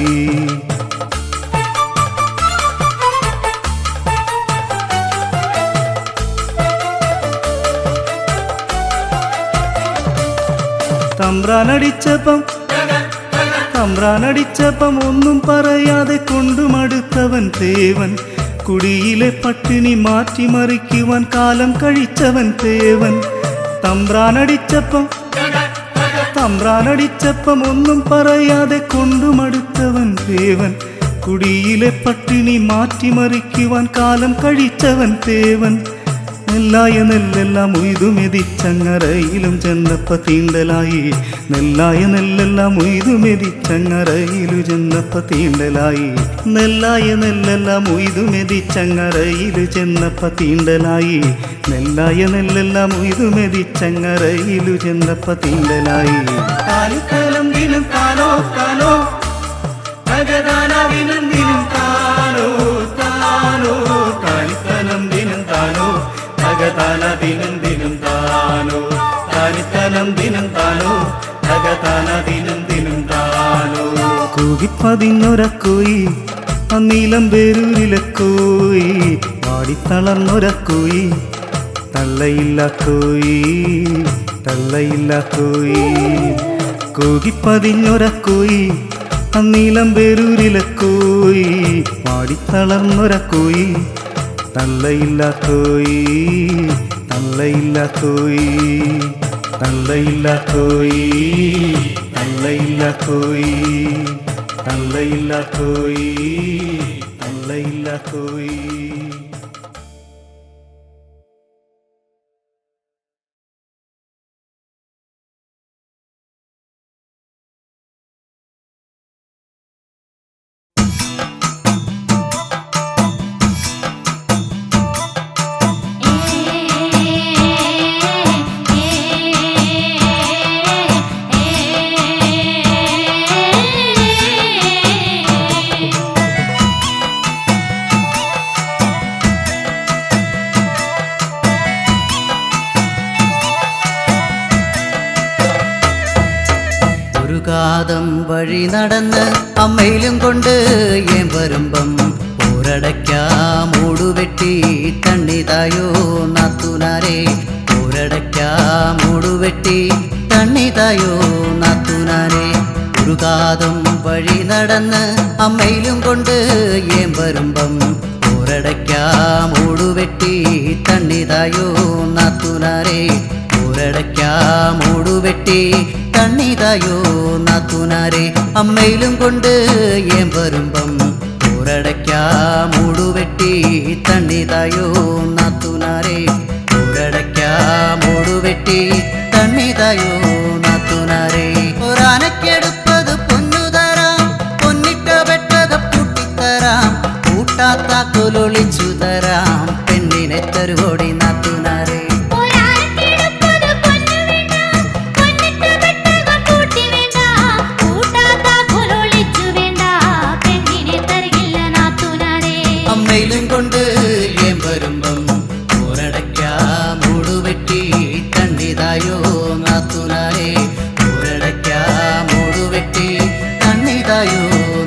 D: തമ്പ്രാനടിച്ചപ്പം ഒന്നും പറയാതെ കൊണ്ടുമടുത്തവൻ തേവൻ കുടിയിലെ പട്ടിണി മാറ്റിമറിക്കുവാൻ കാലം കഴിച്ചവൻ തേവൻ തമ്പ്രാനടിച്ചപ്പം ഒന്നും പറയാതെ കൊണ്ടുമടുത്തവൻ തേവൻ കുടിയിലെ പട്ടിണി മാറ്റിമറിക്കുവാൻ കാലം കഴിച്ചവൻ തേവൻ നെല്ലായ നെല്ലെല്ലാം ഉയ്തുമെതിച്ചങ്ങറയിലും ചെന്നപ്പ തീണ്ടലായി നെല്ലായ നെല്ലെല്ലാം ഉയ്തുമെതിച്ചങ്ങറയിലു ചെന്നപ്പ തീണ്ടലായി നെല്ലായ നെല്ലെല്ലാം ഉയ്തുമെതിച്ചങ്ങറയിലു ചെന്നപ്പ തീണ്ടലായി നെല്ലായ നെല്ലെല്ലാം ഉയ്തുമെതിച്ചങ്ങറയിലു ചെന്നപ്പ തീണ്ടലായി
C: താനിത്തനം ദിനം താനോ താനോ ധഗതാന ദിനം ദിനം താനോ താനോ താനിത്തനം ദിനം താനോ ധഗതാന ദിനം ദിനം താനോ താനിത്തനം ദിനം താനോ ധഗതാന ദിനം ദിനം താനോ
D: കൂകിപ്പതിഞ്ഞൊരക്കോയി അന്നീലം പേരൂരിലെ കോയി വാടിത്തളർന്നൊരക്കോയി തള്ളയില്ല കോയി തള്ളയില്ല കോയി കൂകിപ്പതിഞ്ഞൊരക്കോയി അന്നീലം പേരൂരിലെ കോയി വാടിത്തളർന്നൊരക്കോയി തള്ളയില്ല കോയി തള്ളയില്ല കോയി തള്ളയില്ല കോയി തള്ളയില്ല കോയി തള്ളയില്ല കോയി തള്ളയില്ല കോയി
E: കാതം വഴി നടന്ന് അമ്മയിലും കൊണ്ട് ഏൻ വരുമ്പം പോരടയ്ക്കാ മൂടുവെട്ടി തണ്ണിതായോ നാത്തൂനാരെ പോരടയ്ക്കാ മൂടുവെട്ടി തണ്ണിതായോ നാത്തൂനാരെ ഒരു കാതം വഴി നടന്ന് അമ്മയിലും കൊണ്ട് ഏൻ വരുമ്പം പോരടയ്ക്കാ മൂടുവെട്ടി തണ്ണിതായോ നാത്തൂനാരെ പോരടയ്ക്കാ മൂടുവെട്ടി തണ്ണിതായോ നാത്തൂനാരെ അമ്മയിലും കൊണ്ട് ഏൻ വരുമ്പം പോരടയ്ക്കാ മൂടുവെട്ടി തണ്ണിതായോ നാത്തൂനാരെ പോരടയ്ക്കാ മൂടുവെട്ടി തണ്ണിതായോ നാത്തൂനാരെ ഒരാനക്കെടുപ്പത് പൊന്നു തരാം പൊന്നിട്ട വെട്ടക പൂട്ടിത്തരാം കൂട്ടാത്താക്കൊലൊളിച്ചു തരാം പെണ്ണിനെ തരുവോടി നാത്തൂനാരെ അമ്മയിലും കൊണ്ട് ഏൻ വരുമ്പം പോരടയ്ക്കാ മൂടുവെട്ടി തണ്ണിതായോ നാത്തൂനാരെ പോരടയ്ക്കാ മൂടുവെട്ടി തണ്ണിതായോ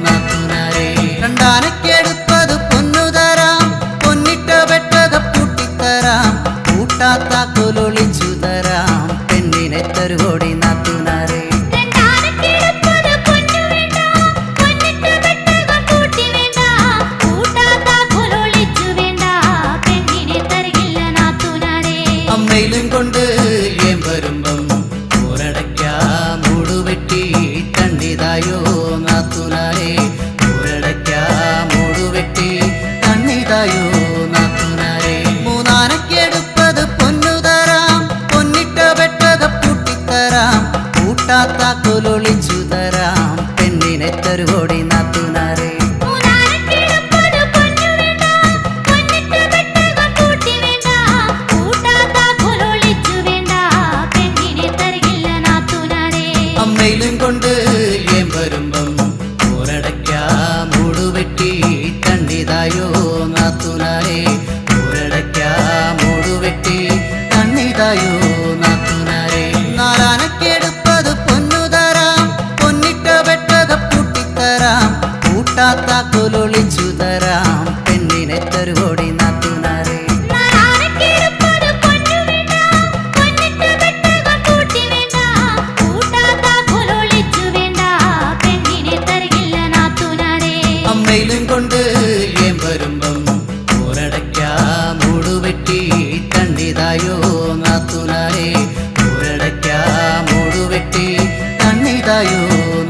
E: നാത്തൂനാരെ രണ്ടാനക്കെടുപ്പത് പൊന്നു തരാം പൊന്നിട്ട വെട്ടക പൂട്ടിത്തരാം കൂട്ടാത്താക്കൊലൊളിച്ചു തരാം പെണ്ണിനെ തരുവോടി നാത്തൂനാരെ അമ്മയിലും കൊണ്ട് ഏൻ വരുമ്പം പോരടയ്ക്കാ മൂടുവെട്ടി തണ്ണിതായോ നാത്തൂനാരെ പോരടയ്ക്കാ മൂടുവെട്ടി തണ്ണിതായോ നാത്തൂനാരെ മൂന്നാനക്കെടുപ്പത് പൊന്നു തരാം പൊന്നിട്ട വെട്ടക പൂട്ടിത്തരാം കൂട്ടാത്താക്കൊലൊളിച്ചു തരാം പെണ്ണിനെ തരുവോടി നാത്തൂനാരെ അമ്മയിലും കൊണ്ട് ഏൻ വരുമ്പം പോരടയ്ക്കാ മൂടുവെട്ടി തണ്ണിതായോ നാത്തൂനാരെ പോരടയ്ക്കാ മൂടുവെട്ടി തണ്ണിതായോ നാത്തൂനാരെ നാലാനക്കെടുപ്പത് പൊന്നു തരാം പൊന്നിട്ട വെട്ടക പൂട്ടിത്തരാം കൂട്ടാത്താക്കൊലൊളിച്ചു തരാം പെണ്ണിനെ തരുവോടി നാത്തൂനാരെ അമ്മയിലും കൊണ്ട് ഏൻ വരുമ്പം പോരടയ്ക്കാ മൂടുവെട്ടി തണ്ണിതായോ നാത്തൂനാരെ പോരടയ്ക്കാ മൂടുവെട്ടി തണ്ണിതായോ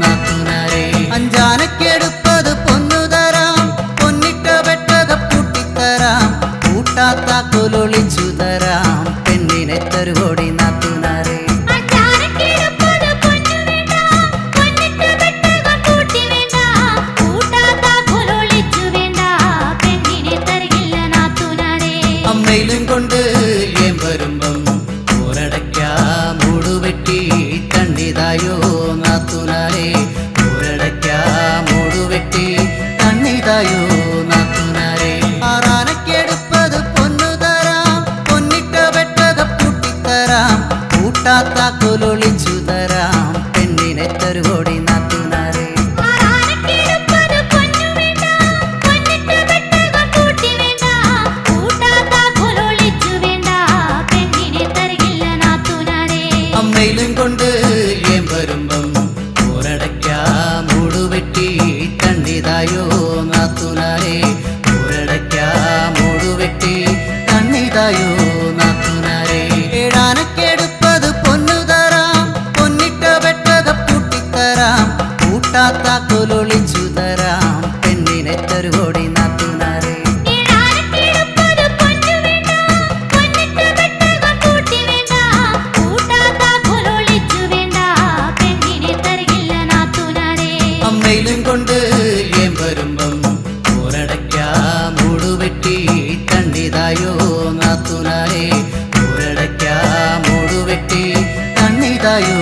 E: നാത്തൂനാരെ അഞ്ചാനക്കെടുപ്പത് പൊന്നു തരാം പൊന്നിട്ട വെട്ടക പൂട്ടിത്തരാം കൂട്ടാത്താക്കൊലൊളിച്ചു തരാം പെണ്ണിനെ തരുവോടി നാത്തൂനാരെ അമ്മയിലും കൊണ്ട് ഏൻ വരുമ്പം പോരടയ്ക്കാ മൂടുവെട്ടി തണ്ണിതായോ നാത്തൂനാരെ പോരടയ്ക്കാ മൂടുവെട്ടി തണ്ണിതായോ നാത്തൂനാരെ ആറാനക്കെടുപ്പത് പൊന്നു തരാം പൊന്നിട്ട വെട്ടക പൂട്ടിത്തരാം കൂട്ടാത്താക്കൊലൊളിച്ചു തരാം പെണ്ണിനെ തരുവോടി നാത്തൂനാരെ അമ്മയിലും കൊണ്ട് ഏൻ വരുമ്പം പോരടയ്ക്കാ മൂടുവെട്ടി തണ്ണിതായോ നാത്തൂനാരെ പോരടയ്ക്കാ മൂടുവെട്ടി തണ്ണിതായോ നാത്തൂനാരെ ഏഴാനക്കെടുപ്പത് പൊന്നു തരാം പൊന്നിട്ട വെട്ടക പൂട്ടിത്തരാം കൂട്ടാത്താക്കൊലൊളിച്ചു തരാം പെണ്ണിനെ തരുവോടി നാത്തൂനാരെ അമ്മയിലും കൊണ്ട് ഏൻ വരുമ്പം പോരടയ്ക്കാ മൂടുവെട്ടി തണ്ണിതായോ നാത്തൂനാരെ പോരടയ്ക്കാ മൂടുവെട്ടി തണ്ണിതായോ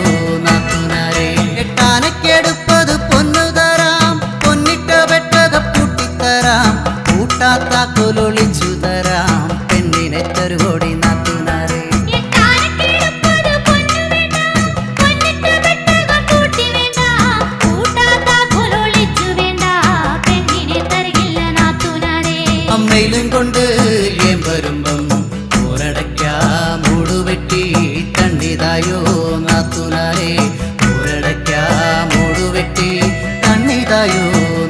E: നാത്തൂനാരെ എട്ടാനക്കെടുപ്പത് പൊന്നു തരാം പൊന്നിട്ട വെട്ടക പൂട്ടിത്തരാം കൂട്ടാത്താക്കൊലൊളിച്ചു തരാം പെണ്ണിനെ തരുവോടി നാത്തൂനാരെ അമ്മയിലും കൊണ്ട് ഏം വരുമ്പം ഊരടയ്ക്കാം മൂടുവെട്ടി കണ്ണിതായോ നാത്തുനാരെ ഊരടയ്ക്കാം മൂടുവെട്ടി കണ്ണിതായോ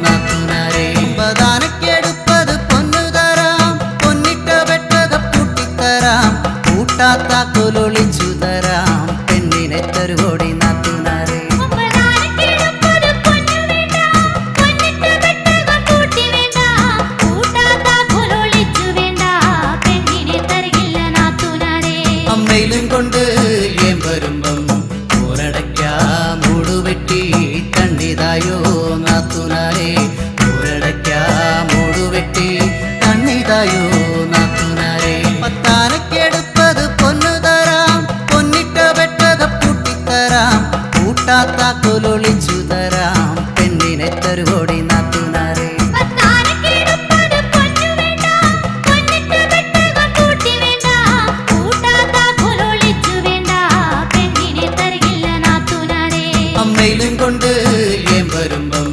E: നാത്തുനാരെ പ്രധാനക്കെടുപ്പത് പൊന്നു തരാം പൊന്നിട്ട വെട്ടക പൂട്ടിത്തരാം കൂട്ടാത്ത കൊലൊളിച്ചു തരാം പെണ്ണിനെ തരുകോടി നാത്തുനാരെ അമ്മയിലും കൊണ്ട് ഏം വരുമ്പം ഊരടയ്ക്കാം മൂടുവെട്ടി കണ്ണിതായോ നാത്തുനാരെ ഊരടയ്ക്കാം മൂടുവെട്ടി കണ്ണിതായോ നാത്തുനാരെ പത്താനക്കെടുപ്പത് പൊന്നു തരാം പൊന്നിട്ട വെട്ടക പൂട്ടിത്തരാം കൂട്ടാത്ത കൊലൊളിച്ചു തരാം പെണ്ണിനെ തരുകോടി നാത്തുനാരെ അമ്മയിലും കൊണ്ട് ഏം വരുമ്പം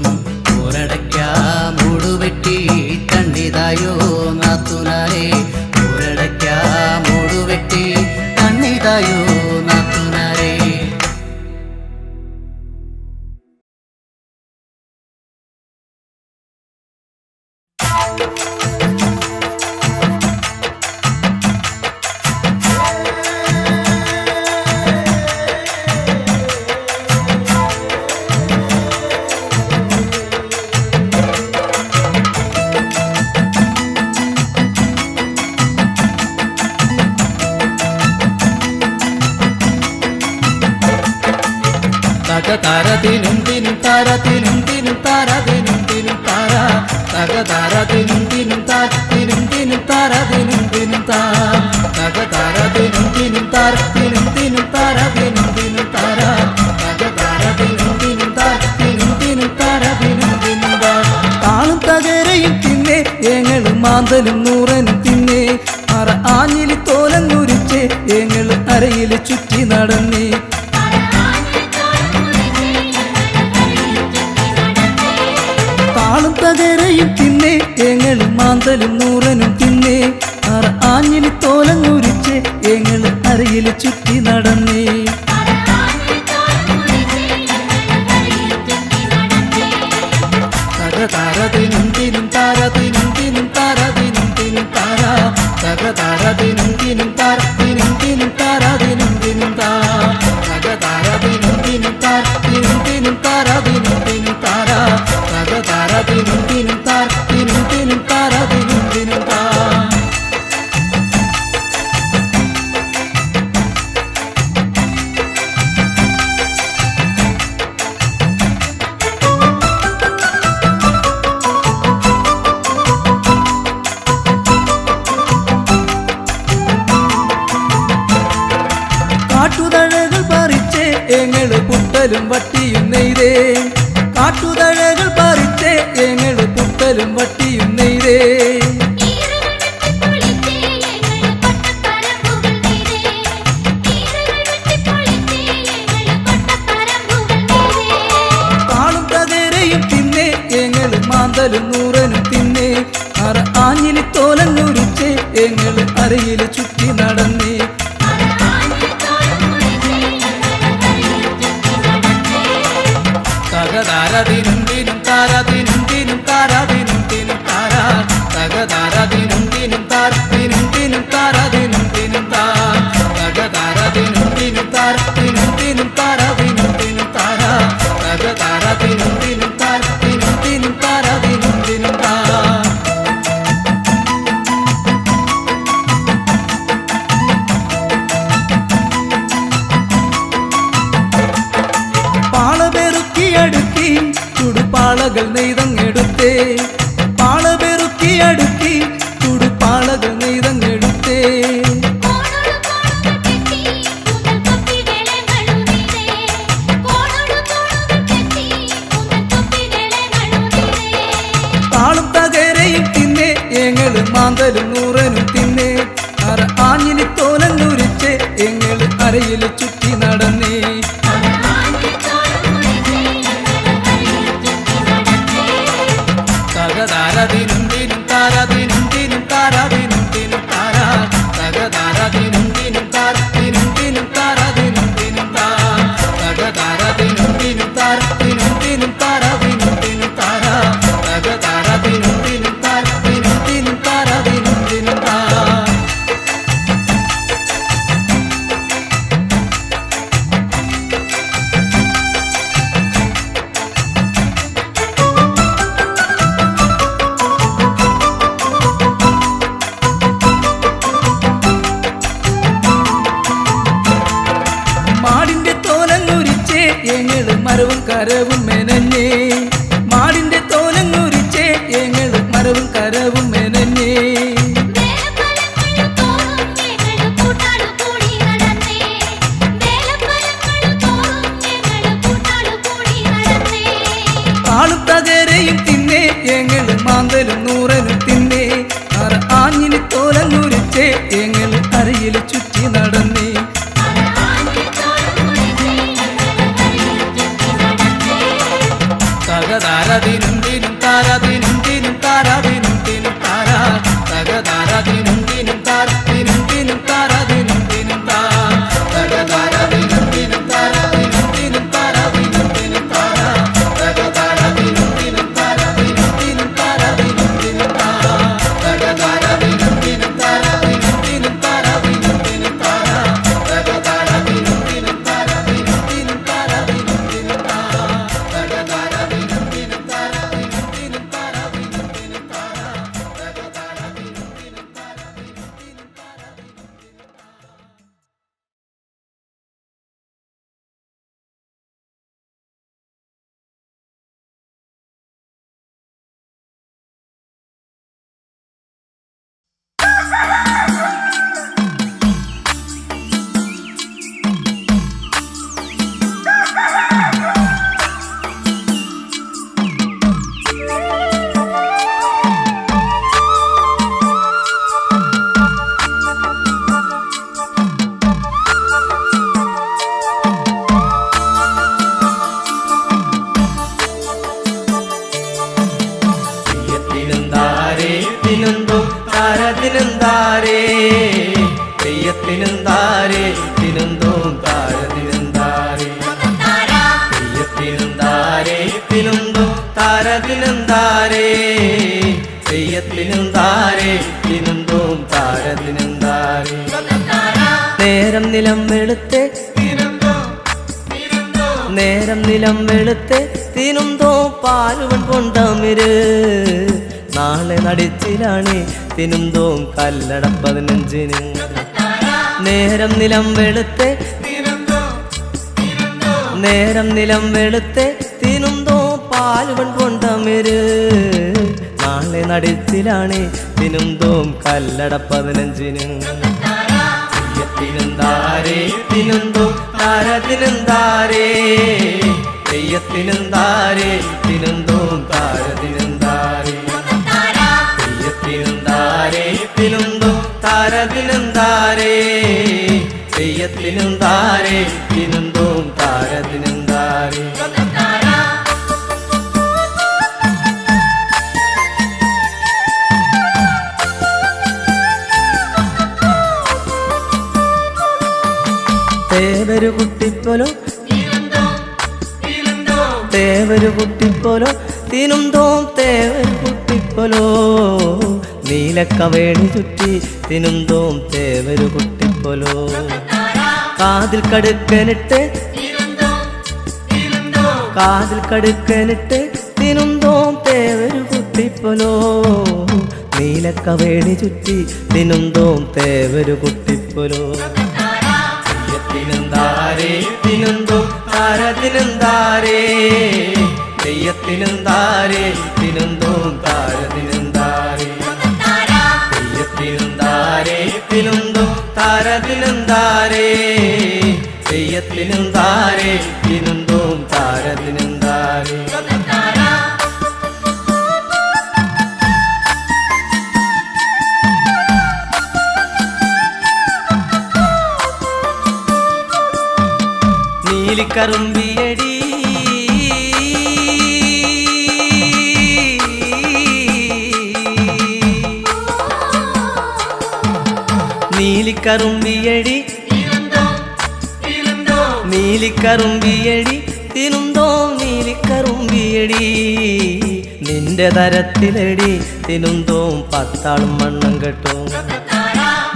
E: ഊരടയ്ക്കാം മൂടുവെട്ടി കണ്ണിതായോ നാത്തുനാരെ ഊരടയ്ക്കാം മൂടുവെട്ടി കണ്ണിതായോ നാത്തുനാരെ
C: തകതാരതിനും തിനും താരതിനും തിനും താരതിനും തിനും താര തകതാരതിനും തിനും താരതിനും തിനും താരതിനും തിനും താ തകതാരതിനും തിനും താരതിനും തിനും താരതിനും തിനും താര തകതാരതിനും തിനും താരതിനും തിനും താരതിനും തിനും താ
D: താളും തകരയും തിന്നെ ഏങ്ങളും മാന്തലും നൂറനും തിന്നെ അറ ആഞ്ഞിലി തോലങ്ങുരിച്ച് ഏങ്ങള് അരയിൽ ചുറ്റി നടന്നേ താളും തകരയും തിന്നെ ഏങ്ങളും മാന്തലും നൂറനും തിന്നെ അറ ആഞ്ഞിലി തോലങ്ങുരിച്ച് ഏങ്ങള് അരയിൽ ചുറ്റി നടന്നേ
C: തകതാരതിനും തിനും താരതിനും തിനും താരതിനും തിനും താര തകതാരതിനും തിനും താരതിനും തിനും താരതിനും തിനും താ തകതാരതിനും തിനും താരതിനും തിനും താരതിനും തിനും താര തകതാരതിനും തിനും താരതിനും തിനും താരതിനും തിനും താ
D: കാട്ടുതഴകൾ പറിച്ച് ഏങ്ങള് പുട്ടലും വട്ടിയും നെയ്തേ കാട്ടുതഴകൾ പറിച്ച് ഏങ്ങള് പുട്ടലും വട്ടിയും നെയ്തേ താളും തകരയും തിന്നെ ഏങ്ങള് മാന്തലും നൂറനും തിന്നെ അറ ആഞ്ഞിലി തോലങ്ങുരിച്ച് ഏങ്ങള് അരയിൽ ചുറ്റി നടന്നേ
C: തകതാരതിനും തിനും താരതിനും തിനും താരതിനും തിനും താര തകതാരതിനും തിനും താരതിനും തിനും താരതിനും തിനും താ തകതാരതിനും തിനും താരതിനും തിനും താരതിനും തിനും താര തകതാരതിനും തിനും താരതിനും തിനും താരതിനും തിനും താ
D: പാളപെറുക്കി അടുക്കി ചുടുപാളകൾ നെയ്തങ്ങെടുത്തേ പാളപെറുക്കി അടുക്കി ചുടുപാളകൾ നെയ്തങ്ങെടുത്തേ താളും തകരയും തിന്നെ ഏങ്ങള് മാന്തലും നൂറനും തിന്നെ അറ ആഞ്ഞിലി തോലങ്ങുരിച്ച് ഏങ്ങള് അരയിൽ ചുറ്റി നടന്നേ
C: തകതാരതിനും തിനും താരതിനും തിനും താര തകതാരതിനും തിനും താര തിനും തിനും താരതിനും തിനും താ തകതാരതിനും തിനും താര തിനും തിനും താരതിനും തിനും താര തകതാരതിനും തിനും താര തിനും തിനും താരതിനും തിനും താ തകതാരതിനും തിനും താര തിനും തിനും താരതിനും തിനും താര തകതാരതിനും തിനും താര തിനും തിനും താരതിനും തിനും താ തകതാരതിനും തിനും താര തിനും തിനും താരതിനും തിനും താ തകതാരതിനും തിനും താര തിനും തിനും താരതിനും തിനും താ
B: തെയ്യത്തിനെന്താരേ തിനുന്തും താരതിനെന്താരേ തെയ്യത്തിനെന്താരേ തിനുന്തും താരതിനെന്താരേ തെയ്യത്തിനെന്താരേ തിനുന്തും താരതിനെന്താരേ തെയ്യത്തിനെന്താരേ തിനുന്തും താരതിനെന്താരേ നേരം നിലം വെളുത്തെ നേരം നിലം വെളുത്തെ തിനുന്തോ പാലുവൻ കൊണ്ടമിര് നാളെ നടിച്ചിലാണ് തിനുന്തോ കല്ലട 15-ന് നേരം നിലം വെളുത്തെ നേരം നിലം വെളുത്തെ തിനുന്തോ പാലുവൻ കൊണ്ടമിര് നാളെ നടിച്ചിലാണ് തിനുന്തോ കല്ലട 15-ന് തെയ്യത്തിനെന്താരേ തിനുന്തും താരതിനെന്താരേ തെയ്യത്തിനെന്താരേ തിനുന്തും താരതിനെന്താരേ തെയ്യത്തിനെന്താരേ തിനുന്തും താരതിനെന്താരേ തെയ്യത്തിനെന്താരേ തിനുന്തും താരതിനെന്താരേ തേവരു കുട്ടിപ്പോലോ തേവരു കുട്ടിപ്പോലോ തിനുന്തോ തേവരു കുട്ടിപ്പോലോ നീലക്കവേണി ചുറ്റി തിനുന്തോ തേവരു കുട്ടിപ്പോലോ കാതിൽ കടുക്കനിട്ട് കാതിൽ കടുക്കനിട്ട് തിനുന്തോ തേവരു കുട്ടിപ്പോലോ നീലക്കവേണി ചുറ്റി തിനുന്തോ തേവരു കുട്ടിപ്പോലോ തെയ്യത്തിനെന്താരേ തിനുന്തും താരതിനെന്താരേ തെയ്യത്തിനെന്താരേ തിനുന്തും താരതിനെന്താരേ തെയ്യത്തിനെന്താരേ തിനുന്തും താരതിനെന്താരേ തെയ്യത്തിനെന്താരേ തിനുന്തും താരതിനെന്താരേ നീലിക്കറുമ്പിയടി നീലിക്കറുമ്പിയടി നീലിക്കറുമ്പിയടി തിനുന്തോ നീലിക്കറുമ്പിയടി നിന്റെ തരത്തിലടി തിനുന്തോ 10 ആളും മണ്ണം കെട്ടും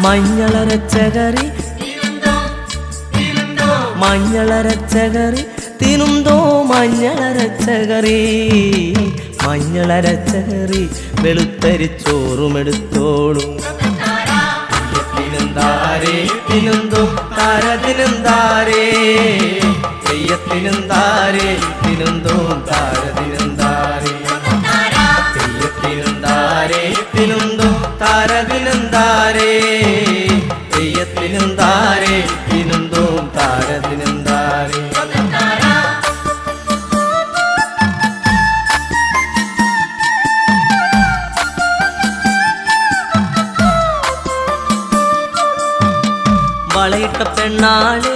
B: മഞ്ഞളരച്ച കറി മഞ്ഞളരച്ച കറി തിനുന്തോ മഞ്ഞളരച്ച കറി മഞ്ഞളരച്ച കറി വെളുത്തരിച്ചോറുമെടുത്തോളും തെയ്യത്തിനെന്താരേ തിനുന്തോ താരതിനെന്താരേ തെയ്യത്തിനെന്താരേ തിനുന്തോ താരതിനെന്താരേ തെയ്യത്തിനെന്താരേ തിനുന്തോ താരതിനെന്താരേ തെയ്യത്തിനെന്താരേ തിനുന്തോ താരതിനെന്താരേ വളയിട്ട പെണ്ണാളേ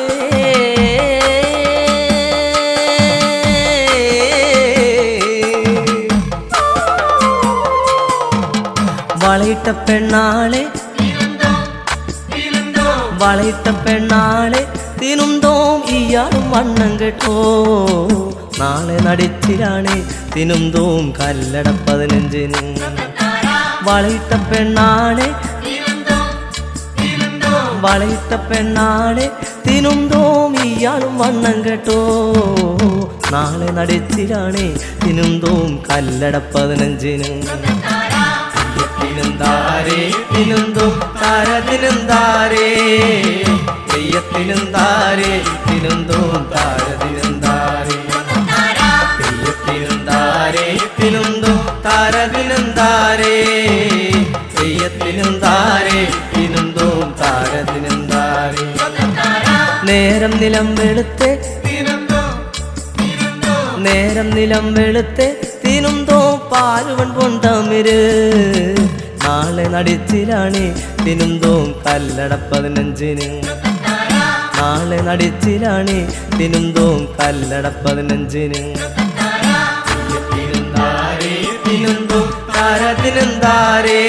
B: വളയിട്ട വളയിട്ട പെണ്ണാളെ വളയിട്ട പെണ്ണാളെ തിനുന്തോം ഇയാളും വണ്ണം കേട്ടോ നാളെ നടിച്ചിലാണ് തിനുന്തോം കല്ലട 15-ന് വളയിട്ട പെണ്ണാളെ വളയിട്ട പെണ്ണാളെ തിനുന്തോം ഇയാളും വണ്ണം കേട്ടോ നാളെ നടിച്ചിലാണ് തിനുന്തോം കല്ലട 15-ന് തിനുന്താരേ തിനുന്തോം താരതിനുന്താരേ തെയ്യത്തിനുന്താരേ തിനുന്തോം താരതിനുന്താരേ തെയ്യത്തിനുന്താരേ തിനുന്തോം താരതിനുന്താരേ തെയ്യത്തിനുന്താരേ തിനുന്തോം താരതിനുന്താരേ നേരം നിലം വെളുത്തെ നേരം നിലം വെളുത്തെ തിനുന്തോ പാലുവൻ പൊണ്ടമിര് നാളെ നടിച്ചിലാണ് തിനുന്തോം കല്ലട 15-ന് നാളെ നടിച്ചിലാണ് തിനുന്തോം കല്ലട 15-ന് തിനുന്താരേ തിനുന്തോം താരതിനുന്താരേ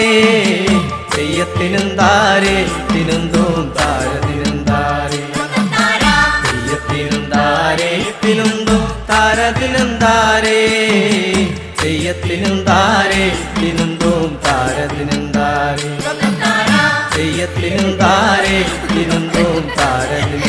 B: തെയ്യത്തിനുന്താരേ തിനുന്തോം താരതിനുന്താരേ തെയ്യത്തിനുന്താരേ തിനുന്തോം താരതിനുന്താരേ തെയ്യത്തിനുന്താരേ തിനുന്തോം താരതിനുന്താരേ തെയ്യത്തിനുന്താരേ തിനുന്തോം താരതിനുന്താരേ